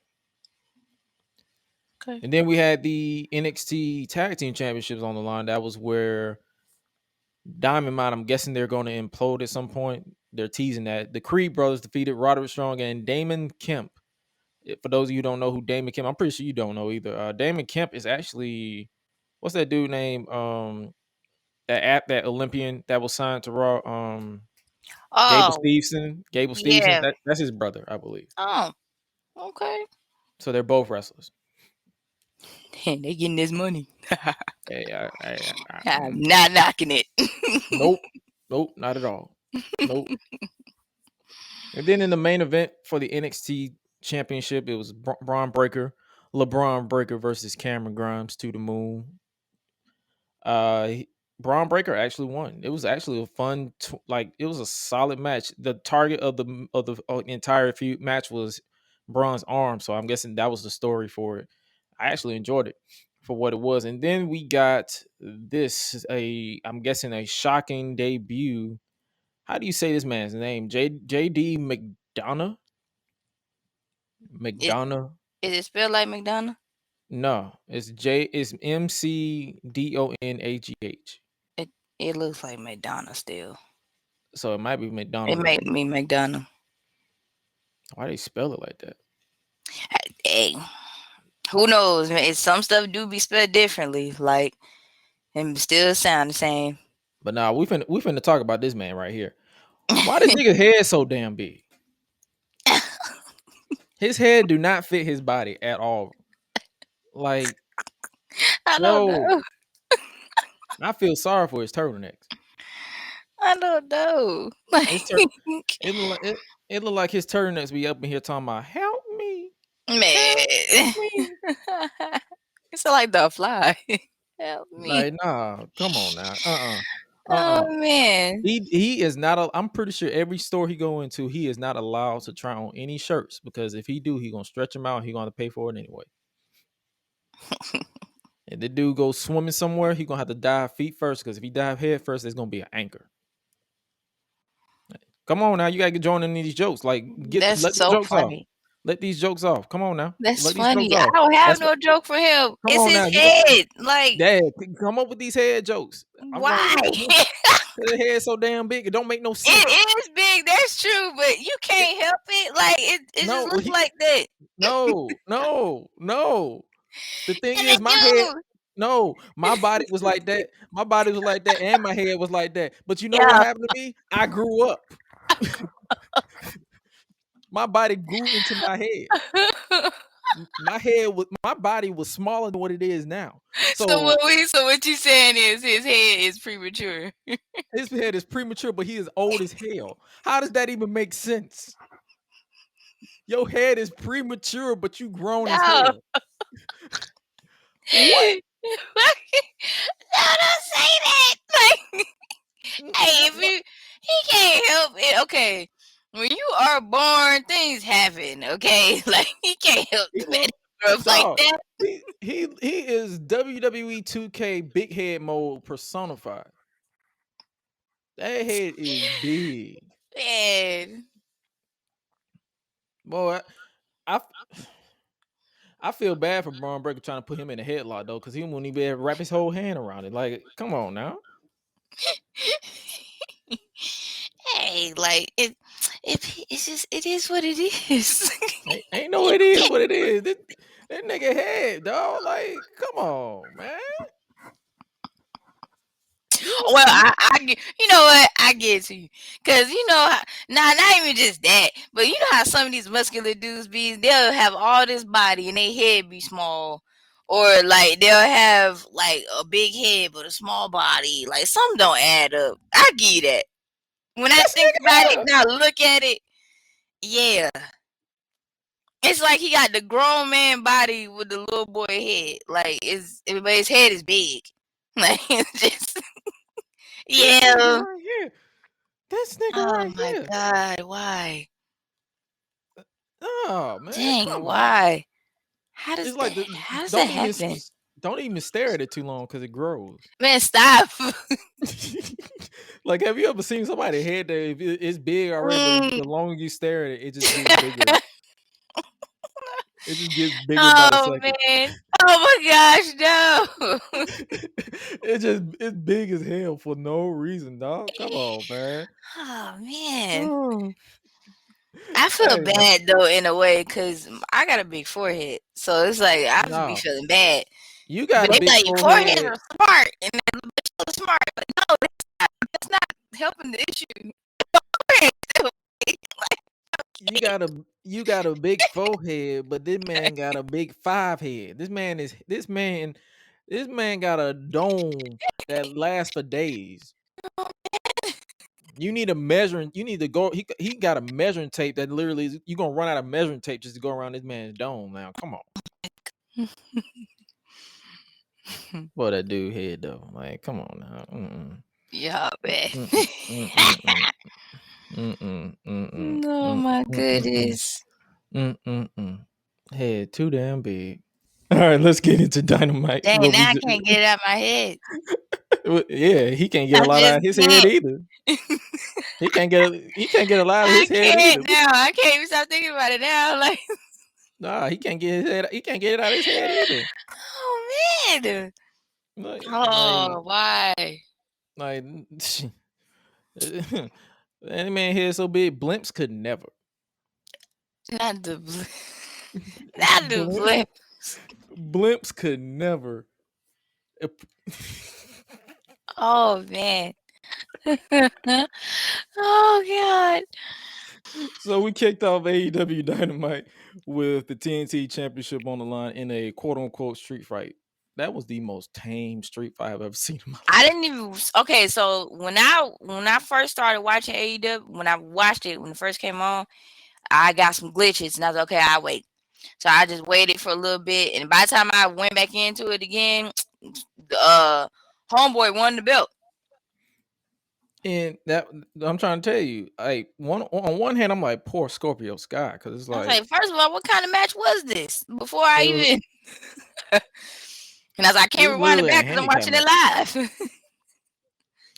Okay. And then we had the NXT Tag Team Championships on the line. That was where Diamond Mine, I'm guessing they're going to implode at some point. They're teasing that. The Creed brothers defeated Roderick Strong and Damon Kemp. For those of you who don't know who Damon Kemp, I'm pretty sure you don't know either. Damon Kemp is actually, what's that dude name? That Olympian that was signed to Raw. Gable Oh, Steveson. Gable Steveson. yeah. That's his brother, I believe. Oh, okay. So they're both wrestlers. They getting this money. Hey, I'm not knocking it. nope, not at all. Nope. And then in the main event for the NXT Championship, it was LeBron Breaker versus Cameron Grimes to the moon. Braun Breaker actually won. It was actually a fun, it was a solid match. The target of the entire feud match was Braun's arm, so I'm guessing that was the story for it. I actually enjoyed it for what it was. And then we got I'm guessing a shocking debut. How do you say this man's name? JD McDonough? Is McDonough? it spelled like McDonough? No, it's McDonagh. It looks like McDonough still. So it might be It McDonald. make me McDonough. Why they spell it like that? Hey, who knows? Man, some stuff do be spelled differently, like, and still sound the same. But nah, we finna talk about this man right here. Why this nigga's head so damn big? His head do not fit his body at all. Like, I don't yo, know. I feel sorry for his turtlenecks. I don't know. His it look like his turtlenecks be up in here talking about help me. Man, Help me. it's like the fly. Help me. Like, nah, come on now. Oh man. He is not. I'm pretty sure every store he go into, he is not allowed to try on any shirts because if he do, he gonna stretch them out. And he gonna have to pay for it anyway. And the dude goes swimming somewhere, he gonna have to dive feet first because if he dive head first, there's gonna be an anchor. Come on now, you gotta get joined in these jokes. Like, That's let the so jokes off. funny. Let these jokes off. Come on now. That's Let these funny. jokes I off. don't have That's no joke for him. Come It's on now. his head. Like, Dad, come up with these head jokes. why? His head so damn big, it don't make no sense. It is big. That's true, but you can't help it. Like, it No, just looks like that. No. The thing And is, they my do. head. No, my body was like that. My body was like that, and my head was like that. But you know what Yeah. happened to me? I grew up. My body grew into my head. My body was smaller than what it is now. So what you saying is his head is premature. His head is premature, but he is old as hell. How does that even make sense? Your head is premature, but you grown as hell. What? No, don't say that. Like, hey, he can't help it. Okay, when you are born, things happen. Okay, like he can't help the rough like Dog, that. he is WWE 2K big head mode personified. That head is big. Man. Boy, I I feel bad for Braun Breaker trying to put him in a headlock though, because he wouldn't even be able to wrap his whole hand around it. Like, come on now. Hey, like it's just it is what it is. Ain't no it is what it is. That nigga head, dog. Like, come on, man. Well, I get, you know what? I get to you. Cause you know, not even just that, but you know how some of these muscular dudes be, they'll have all this body and their head be small. Or like they'll have like a big head but a small body. Like some don't add up. I get you that. When I This think about it, nigga, now look at it, yeah. It's like he got the grown man body with the little boy head. Like but his head is big. Like it's just this nigga yeah. right here. This nigga Oh right my here. god, why? Oh man, Dang, come on. why? How does It's like that how does that don't even happen? don't even stare at it too long because it grows. Man, stop. Like, have you ever seen somebody head that if it's big already, but Mm. the longer you stare at it, it just gets bigger. It just gets bigger by the Oh second. man. Oh my gosh, no. It's big as hell for no reason, dog. Come on, man. Oh man. Oh. I feel Hey, man. bad though in a way because I got a big forehead, so it's like I would be No, feeling bad. you But got a they be big like your foreheads forehead. are smart, and then but you're smart. But no, that's not helping the issue. Forehead's still big. You got a big forehead, but this man got a big five head. This man got a dome that lasts for days. You need a measuring. You need to go. He got a measuring tape that literally is, you gonna run out of measuring tape just to go around this man's dome. Now, come on, boy, that dude head though. Like, come on now. Yeah, man. Mm-mm, mm-mm, mm-mm, mm-mm, Oh mm-mm, my mm-mm, goodness. mm-mm. Head too damn big. All right, let's get into Dynamite. Dang, What we now I just, can't get it out of my head. yeah, he can't get I a lot out just of his head can't. either. He can't get a lot of I his head either. can't now. I can't even stop thinking about it now. Like, Nah, he can't get his head. He can't get it out of his head either. oh man. Like, like, Oh, why? like, any man head so big, blimps could never. Not the not the Blimp, blip. blimps could never. Oh man. Oh god. So we kicked off AEW Dynamite with the TNT Championship on the line in a quote unquote street fight. That was the most tame street fight I've ever seen in my life. I didn't even okay, so when I first started watching AEW, when I watched it when it first came on, I got some glitches and I was like, okay, I'll wait. So I just waited for a little bit, and by the time I went back into it again, homeboy won the belt. And that I'm trying to tell you, like on one hand, I'm like poor Scorpio Sky because it's I was like like, first of all, what kind of match was this? Before I it was even and I was like, I it can't was rewind it literally a back because I'm handicap watching it match. live.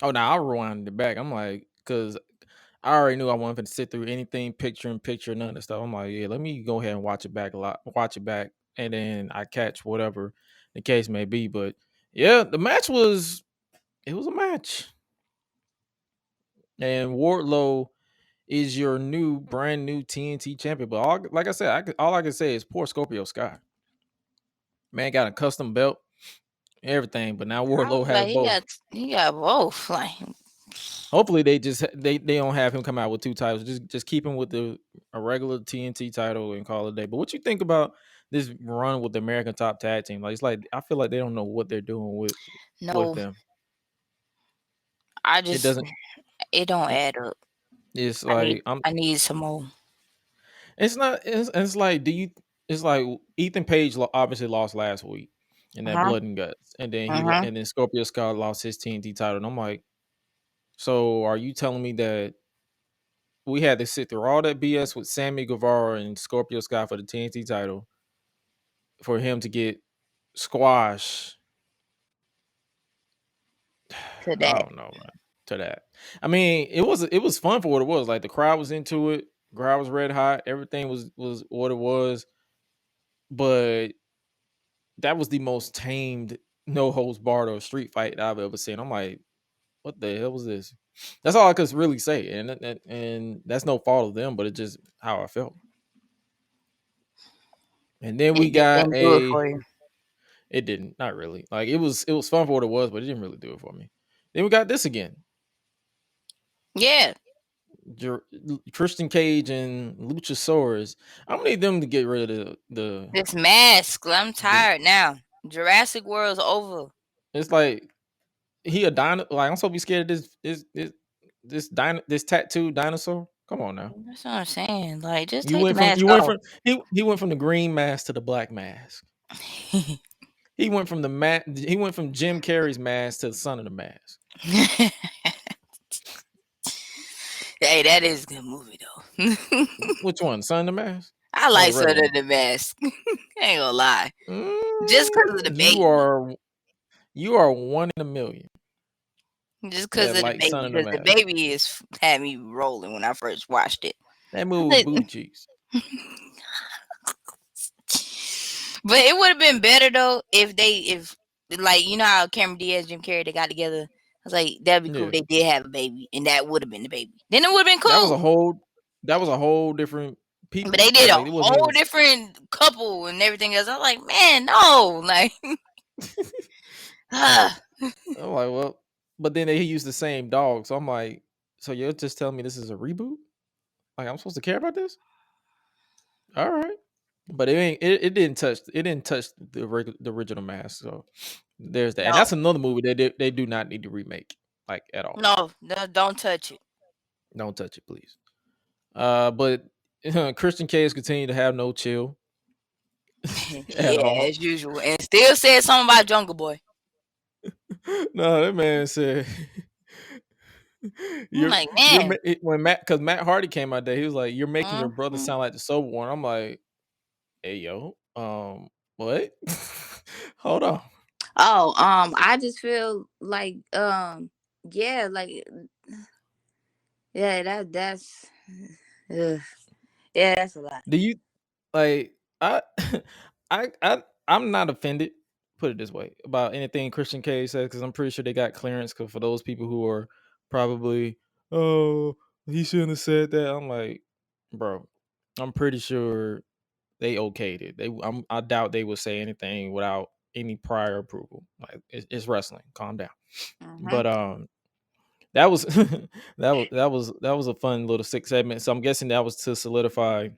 Oh, now I rewound it back. I'm like, because I already knew I wasn't to sit through anything picture in picture, none of that stuff. I'm like, yeah, let me go ahead and watch it back a lot, watch it back, and then I catch whatever the case may be. But yeah, the match was it was a match, and Wardlow is your brand new TNT champion. But like I said, all I can say is poor Scorpio Sky. Man got a custom belt, everything, but now I Wardlow was has like, both. he got both. Like, Hopefully they don't have him come out with two titles. Just keep him with a regular TNT title and call it a day. But what you think about this run with the American Top Tag Team? Like, it's like I feel like they don't know what they're doing with no, them. I It just doesn't. it don't It, add up. it's like I need some more. It's not. It's like do you? It's like Ethan Page obviously lost last week in that Uh-huh. blood and guts, and then Uh-huh. and then Scorpio Sky lost his TNT title. And I'm like, so are you telling me that we had to sit through all that BS with Sammy Guevara and Scorpio Sky for the TNT title, for him to get squashed. To I that. don't know, man. To that. I mean, it was fun for what it was. Like the crowd was into it. Crowd was red hot. Everything was what it was. But that was the most tamed, no holds barred or street fight I've ever seen. I'm like, what the hell was this? That's all I could really say, and that's no fault of them, but it's just how I felt. And then we It got didn't do it for a. you. It didn't, not really. Like it was fun for what it was, but it didn't really do it for me. Then we got this again. Yeah. Christian Cage and Luchasaurus. I'm gonna need them to get rid of the. This mask. I'm tired now. Jurassic World's over. It's like he a dino. Like I'm so be scared of this tattooed dinosaur. Come on now. That's what I'm saying. Like, just You take the went from mask off. he went from the green mask to the black mask. He went from he went from Jim Carrey's mask to the Son of the Mask. Hey, that is a good movie though. Which one? Son of the Mask? I like the red Son of one? the Mask. Ain't gonna lie. Just because of the baby. You are one in a million. Just because that of the like Son baby. of the Because the Mask. baby had me rolling when I first watched it. That movie was booty cheeks. But it would have been better though if like, you know how Cameron Diaz, Jim Carrey, they got together. I was like, that'd be cool. Yeah. If they did have a baby, and that would have been the baby. Then it would have been cool. That was a whole different people. But they did like, a whole different couple and everything else. I was like, man, no, like. I'm like, well, but then he used the same dog, so I'm like, so you're just telling me this is a reboot? Like I'm supposed to care about this? All right, but it didn't touch the original Mask. So there's that, and that's another movie they do not need to remake like at all. No, don't touch it. Don't touch it, please. But Christian Cage continued to have no chill. Yeah, as usual, and still said something about Jungle Boy. No, that man said. Like, man, because Matt Hardy came out there, he was like, "You're making your brother sound like the Sober One." I'm like, "Hey, yo, what? Hold on." Oh, I just feel like, yeah, like, yeah, that's, yeah, that's a lot. Do you like? I'm not offended. Put it this way about anything Christian Cage says because I'm pretty sure they got clearance. Because for those people who are probably, oh, he shouldn't have said that. I'm like, bro, I'm pretty sure they okayed it. I doubt they would say anything without any prior approval. Like it's wrestling. Calm down. Mm-hmm. But that was that was a fun little 6 segment. So I'm guessing that was to solidify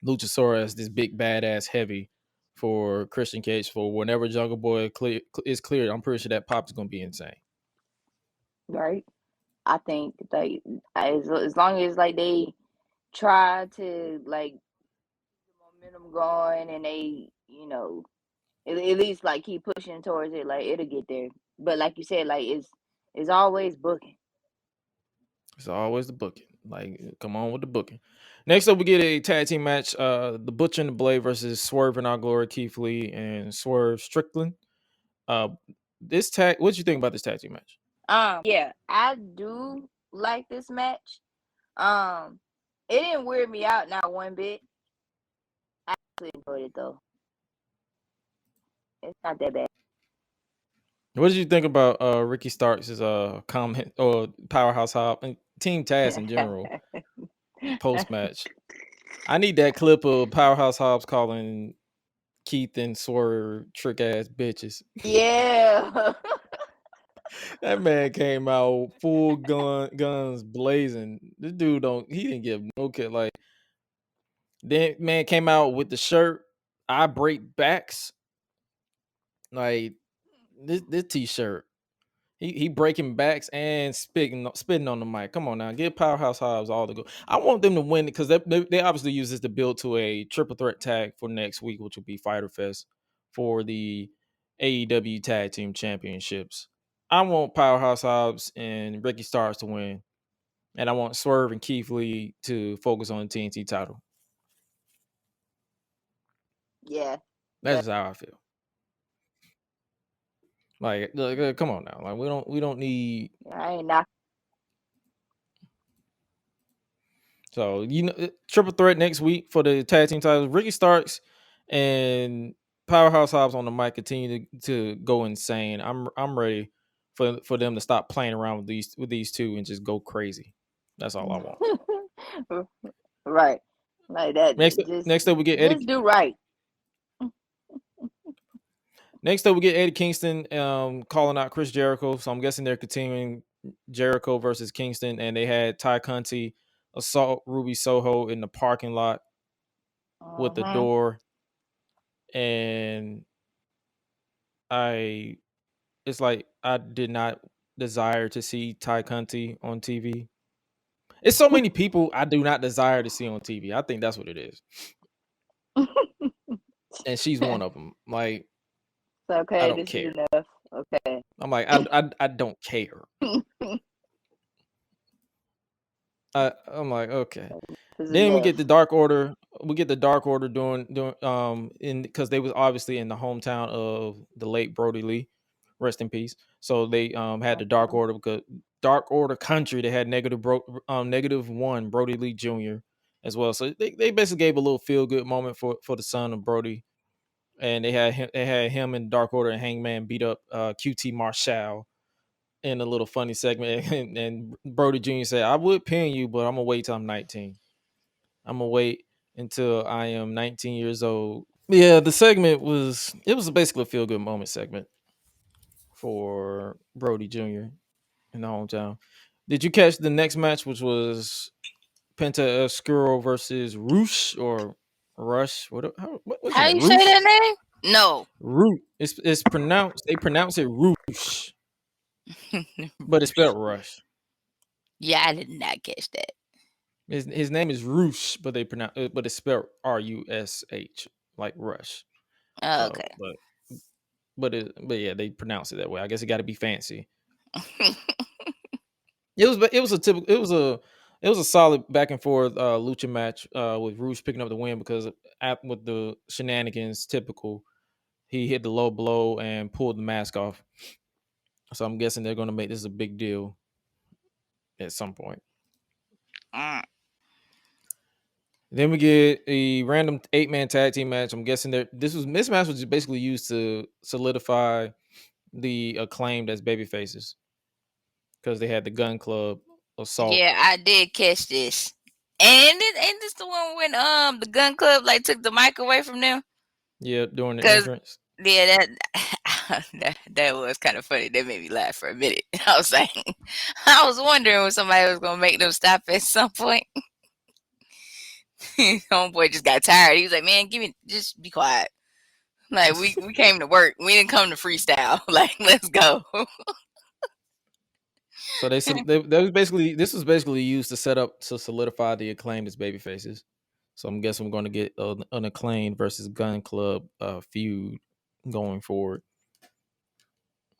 Luchasaurus as this big badass heavy for Christian Cage for whenever Jungle Boy is cleared. I'm pretty sure that pop is gonna be insane. Right. I think like as long as like they try to like keep the momentum going and they, you know, at least like keep pushing towards it, like it'll get there. But like you said, like it's always booking. It's always the booking. Like, come on with the booking. Next up, we get a tag team match. The Butcher and the Blade versus Swerve and Our Glory, Keith Lee and Swerve Strickland. This tag. What you think about this tag team match? Yeah, I do like this match. It didn't weird me out not one bit. I actually enjoyed it though. It's not that bad. What did you think about Ricky Starks' comment or Powerhouse Hop and Team Taz in general post match? I need that clip of Powerhouse Hobbs calling Keith and Swerve trick ass bitches. Yeah. That man came out full guns blazing. This dude didn't give no kid. Like, then man came out with the shirt, I break backs. Like this t-shirt. He breaking backs and spitting on the mic. Come on now, give Powerhouse Hobbs all the go. I want them to win because they obviously use this to build to a triple threat tag for next week, which will be Fyter Fest for the AEW Tag Team Championships. I want Powerhouse Hobbs and Ricky Starks to win, and I want Swerve and Keith Lee to focus on the TNT title. Yeah. That's just how I feel. Like, look, come on now. Like, we don't need. I ain't not. So triple threat next week for the tag team titles. Ricky Starks and Powerhouse Hobbs on the mic continue to go insane. I'm ready for them to stop playing around with these two and just go crazy. That's all I want. Right. Like that. Next up we get Eddie. Just do right. Next up we get Eddie Kingston calling out Chris Jericho. So I'm guessing they're continuing Jericho versus Kingston, and they had Ty Conti assault Ruby Soho in the parking lot with the door, and it's like I did not desire to see Ty Conti on TV. It's so many people I do not desire to see on TV. I think that's what it is. And she's one of them. Like, it's okay, I don't this care. Is enough. Okay. I'm like, I don't care. I'm like, okay. Then we get the Dark Order. We get the Dark Order doing because they was obviously in the hometown of the late Brody Lee, rest in peace. So they had the Dark Order because Dark Order Country. They had -1 Brody Lee Jr. as well. So they basically gave a little feel good moment for the son of Brody, and they had him and Dark Order and Hangman beat up QT Marshall in a little funny segment, and Brody Jr. said, "I would pin you, but I'm gonna wait till I'm 19. I'm gonna wait until I am 19 years old." Yeah, the segment was basically a feel good moment segment for Brody Jr. in the hometown. Did you catch the next match, which was Penta Oscuro versus Roosh or Rush? What's How your you name? say that name? No. Root. It's pronounced. They pronounce it Roosh, but it's spelled Rush. Yeah, I did not catch that. His name is Roosh, but it's spelled Rush, like Rush. Oh, okay. But yeah, they pronounce it that way. I guess it got to be fancy. It was a solid back and forth lucha match with Roosh picking up the win because with the shenanigans typical, he hit the low blow and pulled the mask off. So I'm guessing they're going to make this a big deal at some point. Then we get a random 8-man tag team match. I'm guessing this match was just basically used to solidify the Acclaimed as baby faces because they had the Gun Club assault. Yeah, I did catch this. And ain't this the one when the Gun Club like took the mic away from them? Yeah, during the entrance. Yeah, that was kind of funny. That made me laugh for a minute. I was wondering when somebody was gonna make them stop at some point. Homeboy just got tired. He was like, "Man, just be quiet. Like we came to work. We didn't come to freestyle. Like, let's go." So this was basically used to solidify the Acclaimed as baby faces. So I'm guessing we're going to get an Acclaimed versus Gun Club feud going forward.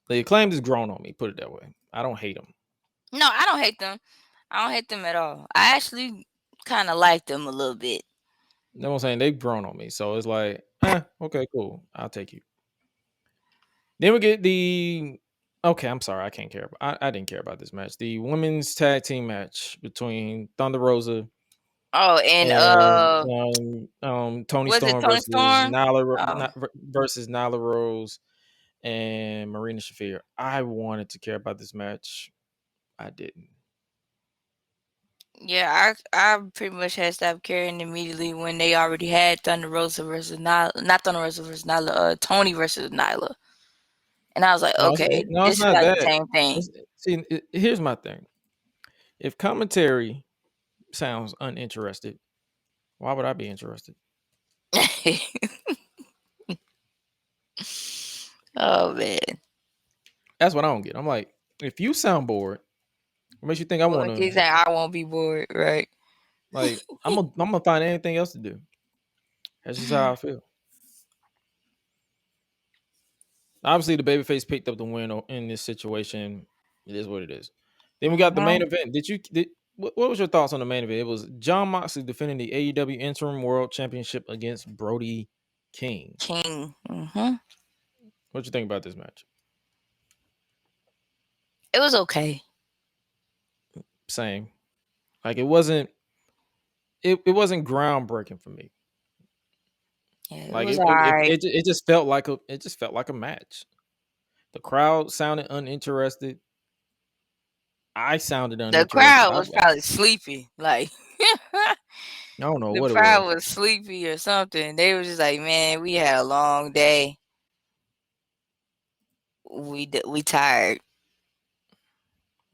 The Acclaimed is grown on me, put it that way. I don't hate them. No, I don't hate them. I don't hate them at all. I actually kind of like them a little bit. You know what I'm saying? They've grown on me. So it's like, okay, cool. I'll take you. Then we get the... Okay, I'm sorry. I can't care. I didn't care about this match. The women's tag team match between Thunder Rosa... Oh, and Toni Storm versus Nyla Rose and Marina Shafir. I wanted to care about this match. I didn't. Yeah, I pretty much had stopped caring immediately when they already had Thunder Rosa versus Nyla. Not Thunder Rosa versus Nyla. Toni versus Nyla. And I was like, okay, this is like the same thing. See, here's my thing. If commentary sounds uninterested, why would I be interested? Oh man, that's what I don't get. I'm like, if you sound bored, what makes you think I want to? I won't be bored, right? Like I'm gonna find anything else to do. That's just how I feel. Obviously, the babyface picked up the win in this situation. It is what it is. Then we got the main event. What was your thoughts on the main event? It was Jon Moxley defending the AEW Interim World Championship against Brody King. Mm-hmm. What you think about this match? It was okay. Same. Like it wasn't groundbreaking for me. Yeah, it Like was alright. it just felt like a match. The crowd sounded uninterested. I sounded The uninterested. crowd was probably sleepy. Like I don't know the what it crowd was. was sleepy or something. They were just like, man, we had a long day. We tired.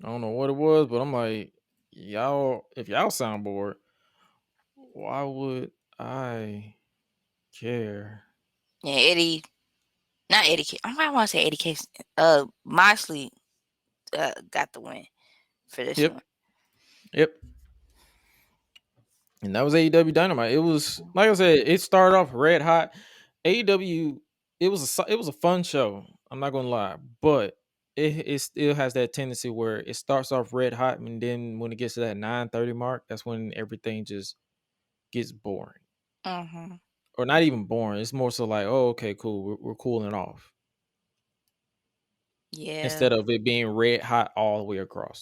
I don't know what it was, but I'm like, y'all, if y'all sound bored, why would I care? Yeah, Eddie, not Eddie. I want to say Eddie Case. Moxley got the win for this Yep. one. Yep. And that was AEW Dynamite. It was like I said, it started off red hot. AEW, it was a fun show. I'm not gonna lie, but it still has that tendency where it starts off red hot, and then when it gets to that 9:30 mark, that's when everything just gets boring, Mm-hmm. or not even boring. It's more so like, oh, okay, cool, we're cooling off, Yeah. instead of it being red hot all the way across.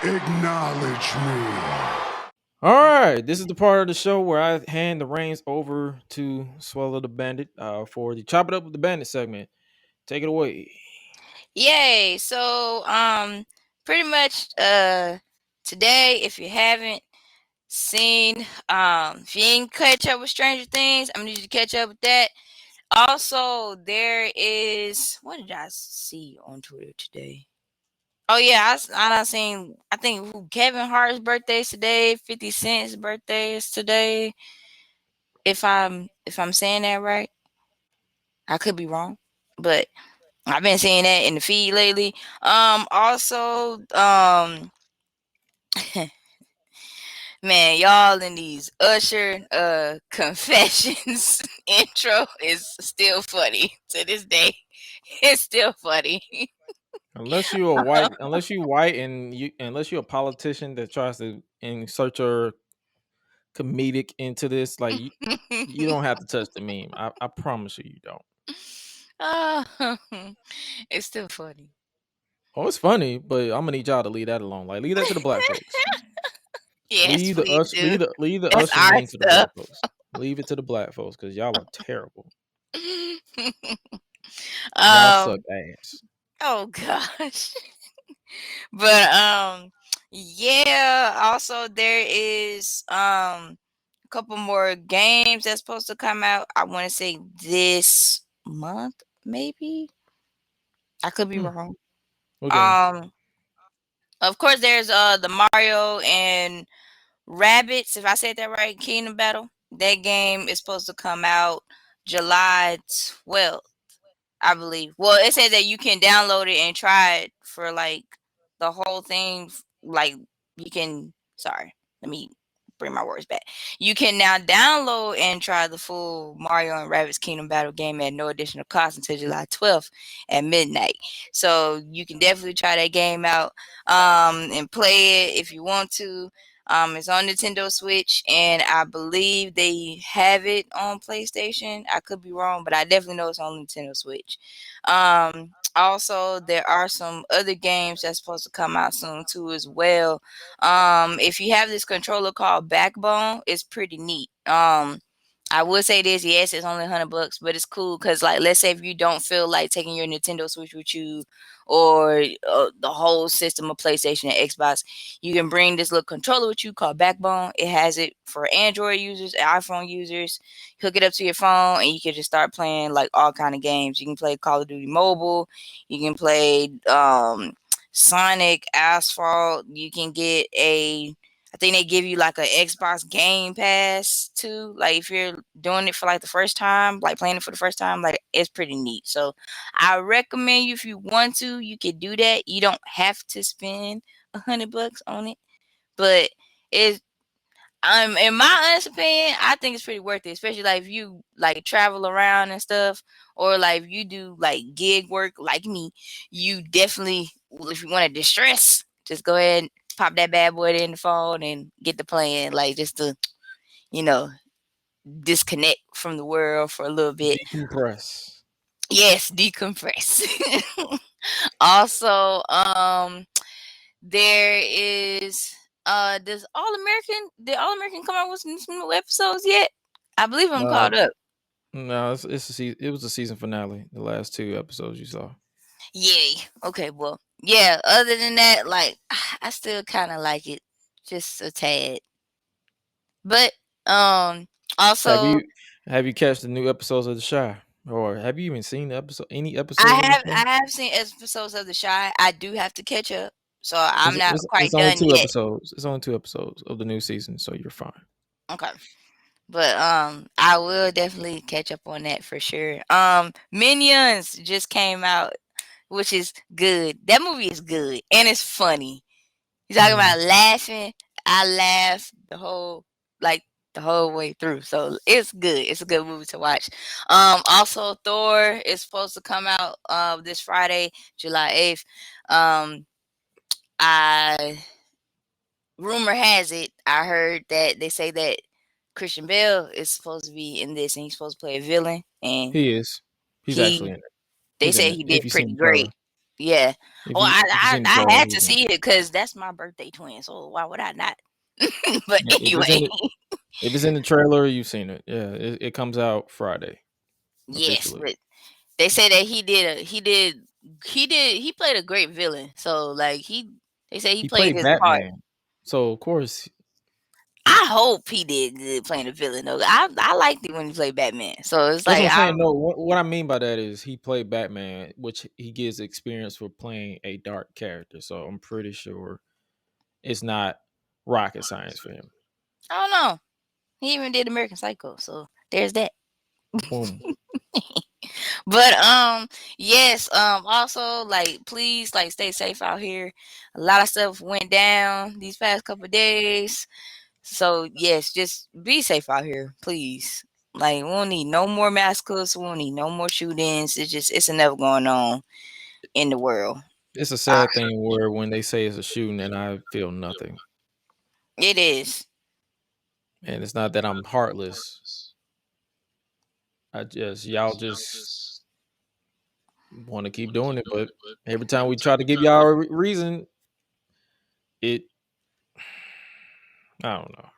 Acknowledge me. All right, this is the part of the show where I hand the reins over to Swallow the Bandit for the Chop It Up with the Bandit segment. Take it away. Yay! So, pretty much, today, if you haven't seen, if you ain't catch up with Stranger Things, I'm gonna need you to catch up with that. Also, there is, what did I see on Twitter today? Oh yeah, I done seen. I think Kevin Hart's birthday is today. 50 Cent's birthday is today. If I'm saying that right, I could be wrong, but I've been seeing that in the feed lately. Also, man, y'all in these Usher confessions intro is still funny to this day. It's still funny. Unless you're unless you're a politician that tries to insert your comedic into this, like you don't have to touch the meme. I promise you, you don't. Oh, it's still funny. Oh, it's funny, but I'm gonna need y'all to leave that alone. Like, leave that to the black folks. Yes, please do. Leave the That's Usher our meme to the stuff. black folks. Leave it to the black folks because y'all are terrible. Y'all suck ass. Oh gosh. But yeah, also there is a couple more games that's supposed to come out. I want to say this month, maybe. I could be wrong. What games? Of course there's the Mario and Rabbits, if I said that right, Kingdom Battle. That game is supposed to come out July 12th. I believe. Well, it says that you can download it and try it for like the whole thing. Like you can. Sorry, let me bring my words back. You can now download and try the full Mario and Rabbids Kingdom Battle game at no additional cost until July 12th at midnight. So you can definitely try that game out and play it if you want to. It's on Nintendo Switch, and I believe they have it on PlayStation. I could be wrong, but I definitely know it's on Nintendo Switch. Also, there are some other games that's supposed to come out soon too, as well. If you have this controller called Backbone, it's pretty neat. I would say this, yes, it's only $100, but it's cool because, like, let's say if you don't feel like taking your Nintendo Switch with you or the whole system of PlayStation and Xbox, you can bring this little controller with you called Backbone. It has it for Android users, iPhone users. Hook it up to your phone, and you can just start playing like all kind of games. You can play Call of Duty Mobile. You can play Sonic, Asphalt. You can get I think they give you like an Xbox Game Pass too. Like if you're doing it for like the first time, like playing it for the first time, like it's pretty neat. So I recommend you, if you want to, you can do that. You don't have to spend $100 on it, but it's in my honest opinion, I think it's pretty worth it, especially like if you like travel around and stuff, or like if you do like gig work like me, you definitely, if you want to distress, just go ahead and pop that bad boy in the phone and get the playing, like just to, you know, disconnect from the world for a little bit. Decompress. Yes, decompress. Also, there is does All American come out with some new episodes yet? I believe I'm Uh, caught up. no, it was a season finale. The last 2 episodes you saw. Yay. Okay, well, yeah, other than that, like I still kind of like it just a tad. But Have also you catch the new episodes of The Shy, or have you even seen any episodes of The Shy? I have seen episodes of The Shy. I do have to catch up. So I'm not It's quite only done 2 yet. episodes. It's only 2 episodes of the new season, so you're fine. Okay. But I will definitely catch up on that for sure. Minions just came out, which is good. That movie is good and it's funny. You talking about laughing? I laughed the whole way through. So it's good. It's a good movie to watch. Also Thor is supposed to come out this Friday, July 8th. I rumor has it, I heard that they say that Christian Bale is supposed to be in this and he's supposed to play a villain and He is. He's actually he in it. they He's in say it. he If did you've seen pretty the great. trailer, Yeah. Well, if you've seen the I trailer, had to he's in it. see it because that's my birthday twin. So why would I not? But Yeah, anyway, if it's in the trailer, you've seen it. Yeah, it comes out Friday yes. officially. But they say that he played a great villain. So like they say he He played played his part. Batman, so of course I hope he did good playing a villain though. I liked it when he played Batman. So it's that's what like I'm saying. No, what I mean by that is he played Batman, which he gets experience for playing a dark character. So I'm pretty sure it's not rocket science for him. I don't know. He even did American Psycho, so there's that. Boom. But yes, also like please like stay safe out here. A lot of stuff went down these past couple of days. So yes, just be safe out here, please. Like we don't need no more massacres, we don't need no more shootings. It's enough going on in the world. It's a sad thing where when they say it's a shooting and I feel nothing. It is. And it's not that I'm heartless. Y'all just want to keep doing it, but every time we try to give y'all a reason, I don't know.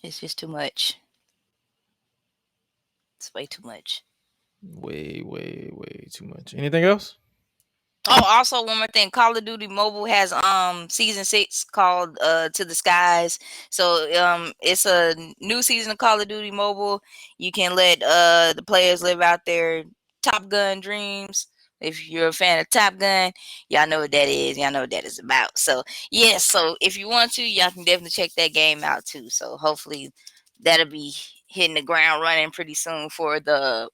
It's just too much. It's way too much. Way too much. Anything else? Oh, also one more thing. Call of Duty Mobile has season 6 called To the Skies. So it's a new season of Call of Duty Mobile. You can let the players live out their Top Gun dreams. If you're a fan of Top Gun, y'all know what that is. Y'all know what that is about. So yeah, so if you want to, y'all can definitely check that game out too. So hopefully that'll be hitting the ground running pretty soon for the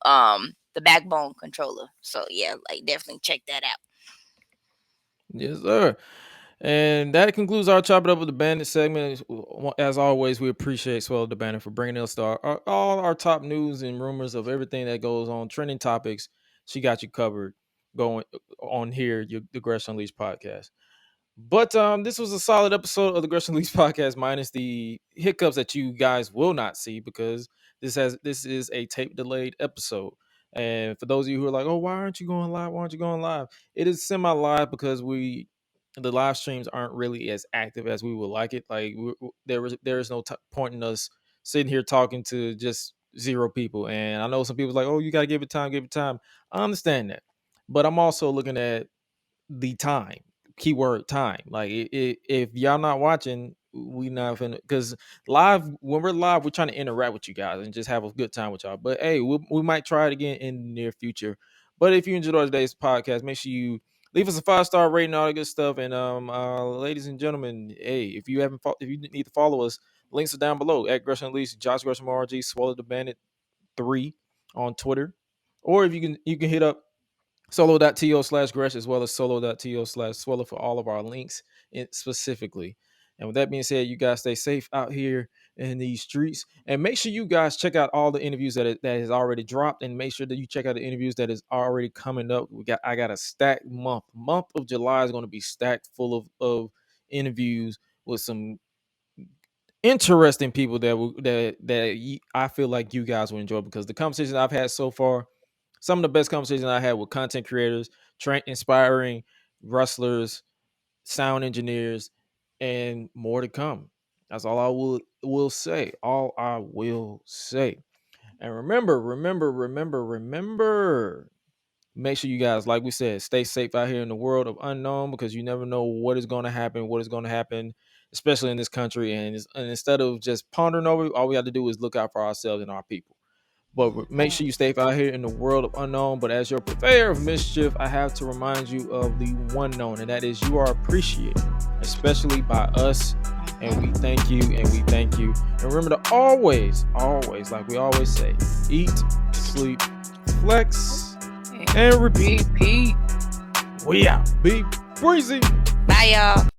Backbone controller. So yeah, like definitely check that out. Yes, sir. And that concludes our Chop It Up with the Bandit segment. As always, we appreciate Swell the Bandit for bringing us all our top news and rumors of everything that goes on, trending topics. She got you covered going on here, the Gresh Unleashed podcast. But this was a solid episode of the Gresh Unleashed podcast, minus the hiccups that you guys will not see because this is a tape delayed episode. And for those of you who are like, "Oh, why aren't you going live? Why aren't you going live?" It is semi live because the live streams aren't really as active as we would like it. Like there is no point in us sitting here talking to just 0 people. And I know some people's like, "Oh, you got to give it time, give it time." I understand that, but I'm also looking at the time, keyword time. Like if y'all not watching, we not finna, because when we're live, we're trying to interact with you guys and just have a good time with y'all. But hey, we might try it again in the near future. But if you enjoyed today's podcast, make sure you leave us a 5-star rating, all that good stuff. And ladies and gentlemen, hey, if you need to follow us, links are down below at Gresh Unleashed, Josh Gresham RG, Swallow the Bandit 3 on Twitter, or if you can hit up solo.to/Gresh as well as solo.to/Swella for all of our links specifically. And with that being said, you guys stay safe out here in these streets, and make sure you guys check out all the interviews that has already dropped, and make sure that you check out the interviews that is already coming up. I got a stacked month of July is going to be stacked full of interviews with some interesting people I feel like you guys will enjoy, because the conversations I've had so far, some of the best conversations I had with content creators, inspiring wrestlers, sound engineers, and more to come. That's all I will say. All I will say. And remember. Make sure you guys, like we said, stay safe out here in the world of unknown, because you never know what is going to happen, especially in this country. And instead of just pondering over it, all we have to do is look out for ourselves and our people. But make sure you stay out here in the world of unknown. But as your purveyor of mischief, I have to remind you of the one known, and that is you are appreciated, especially by us. And we thank you, And remember to always, like we always say, eat, sleep, flex, and repeat. We out. Be breezy. Bye, y'all.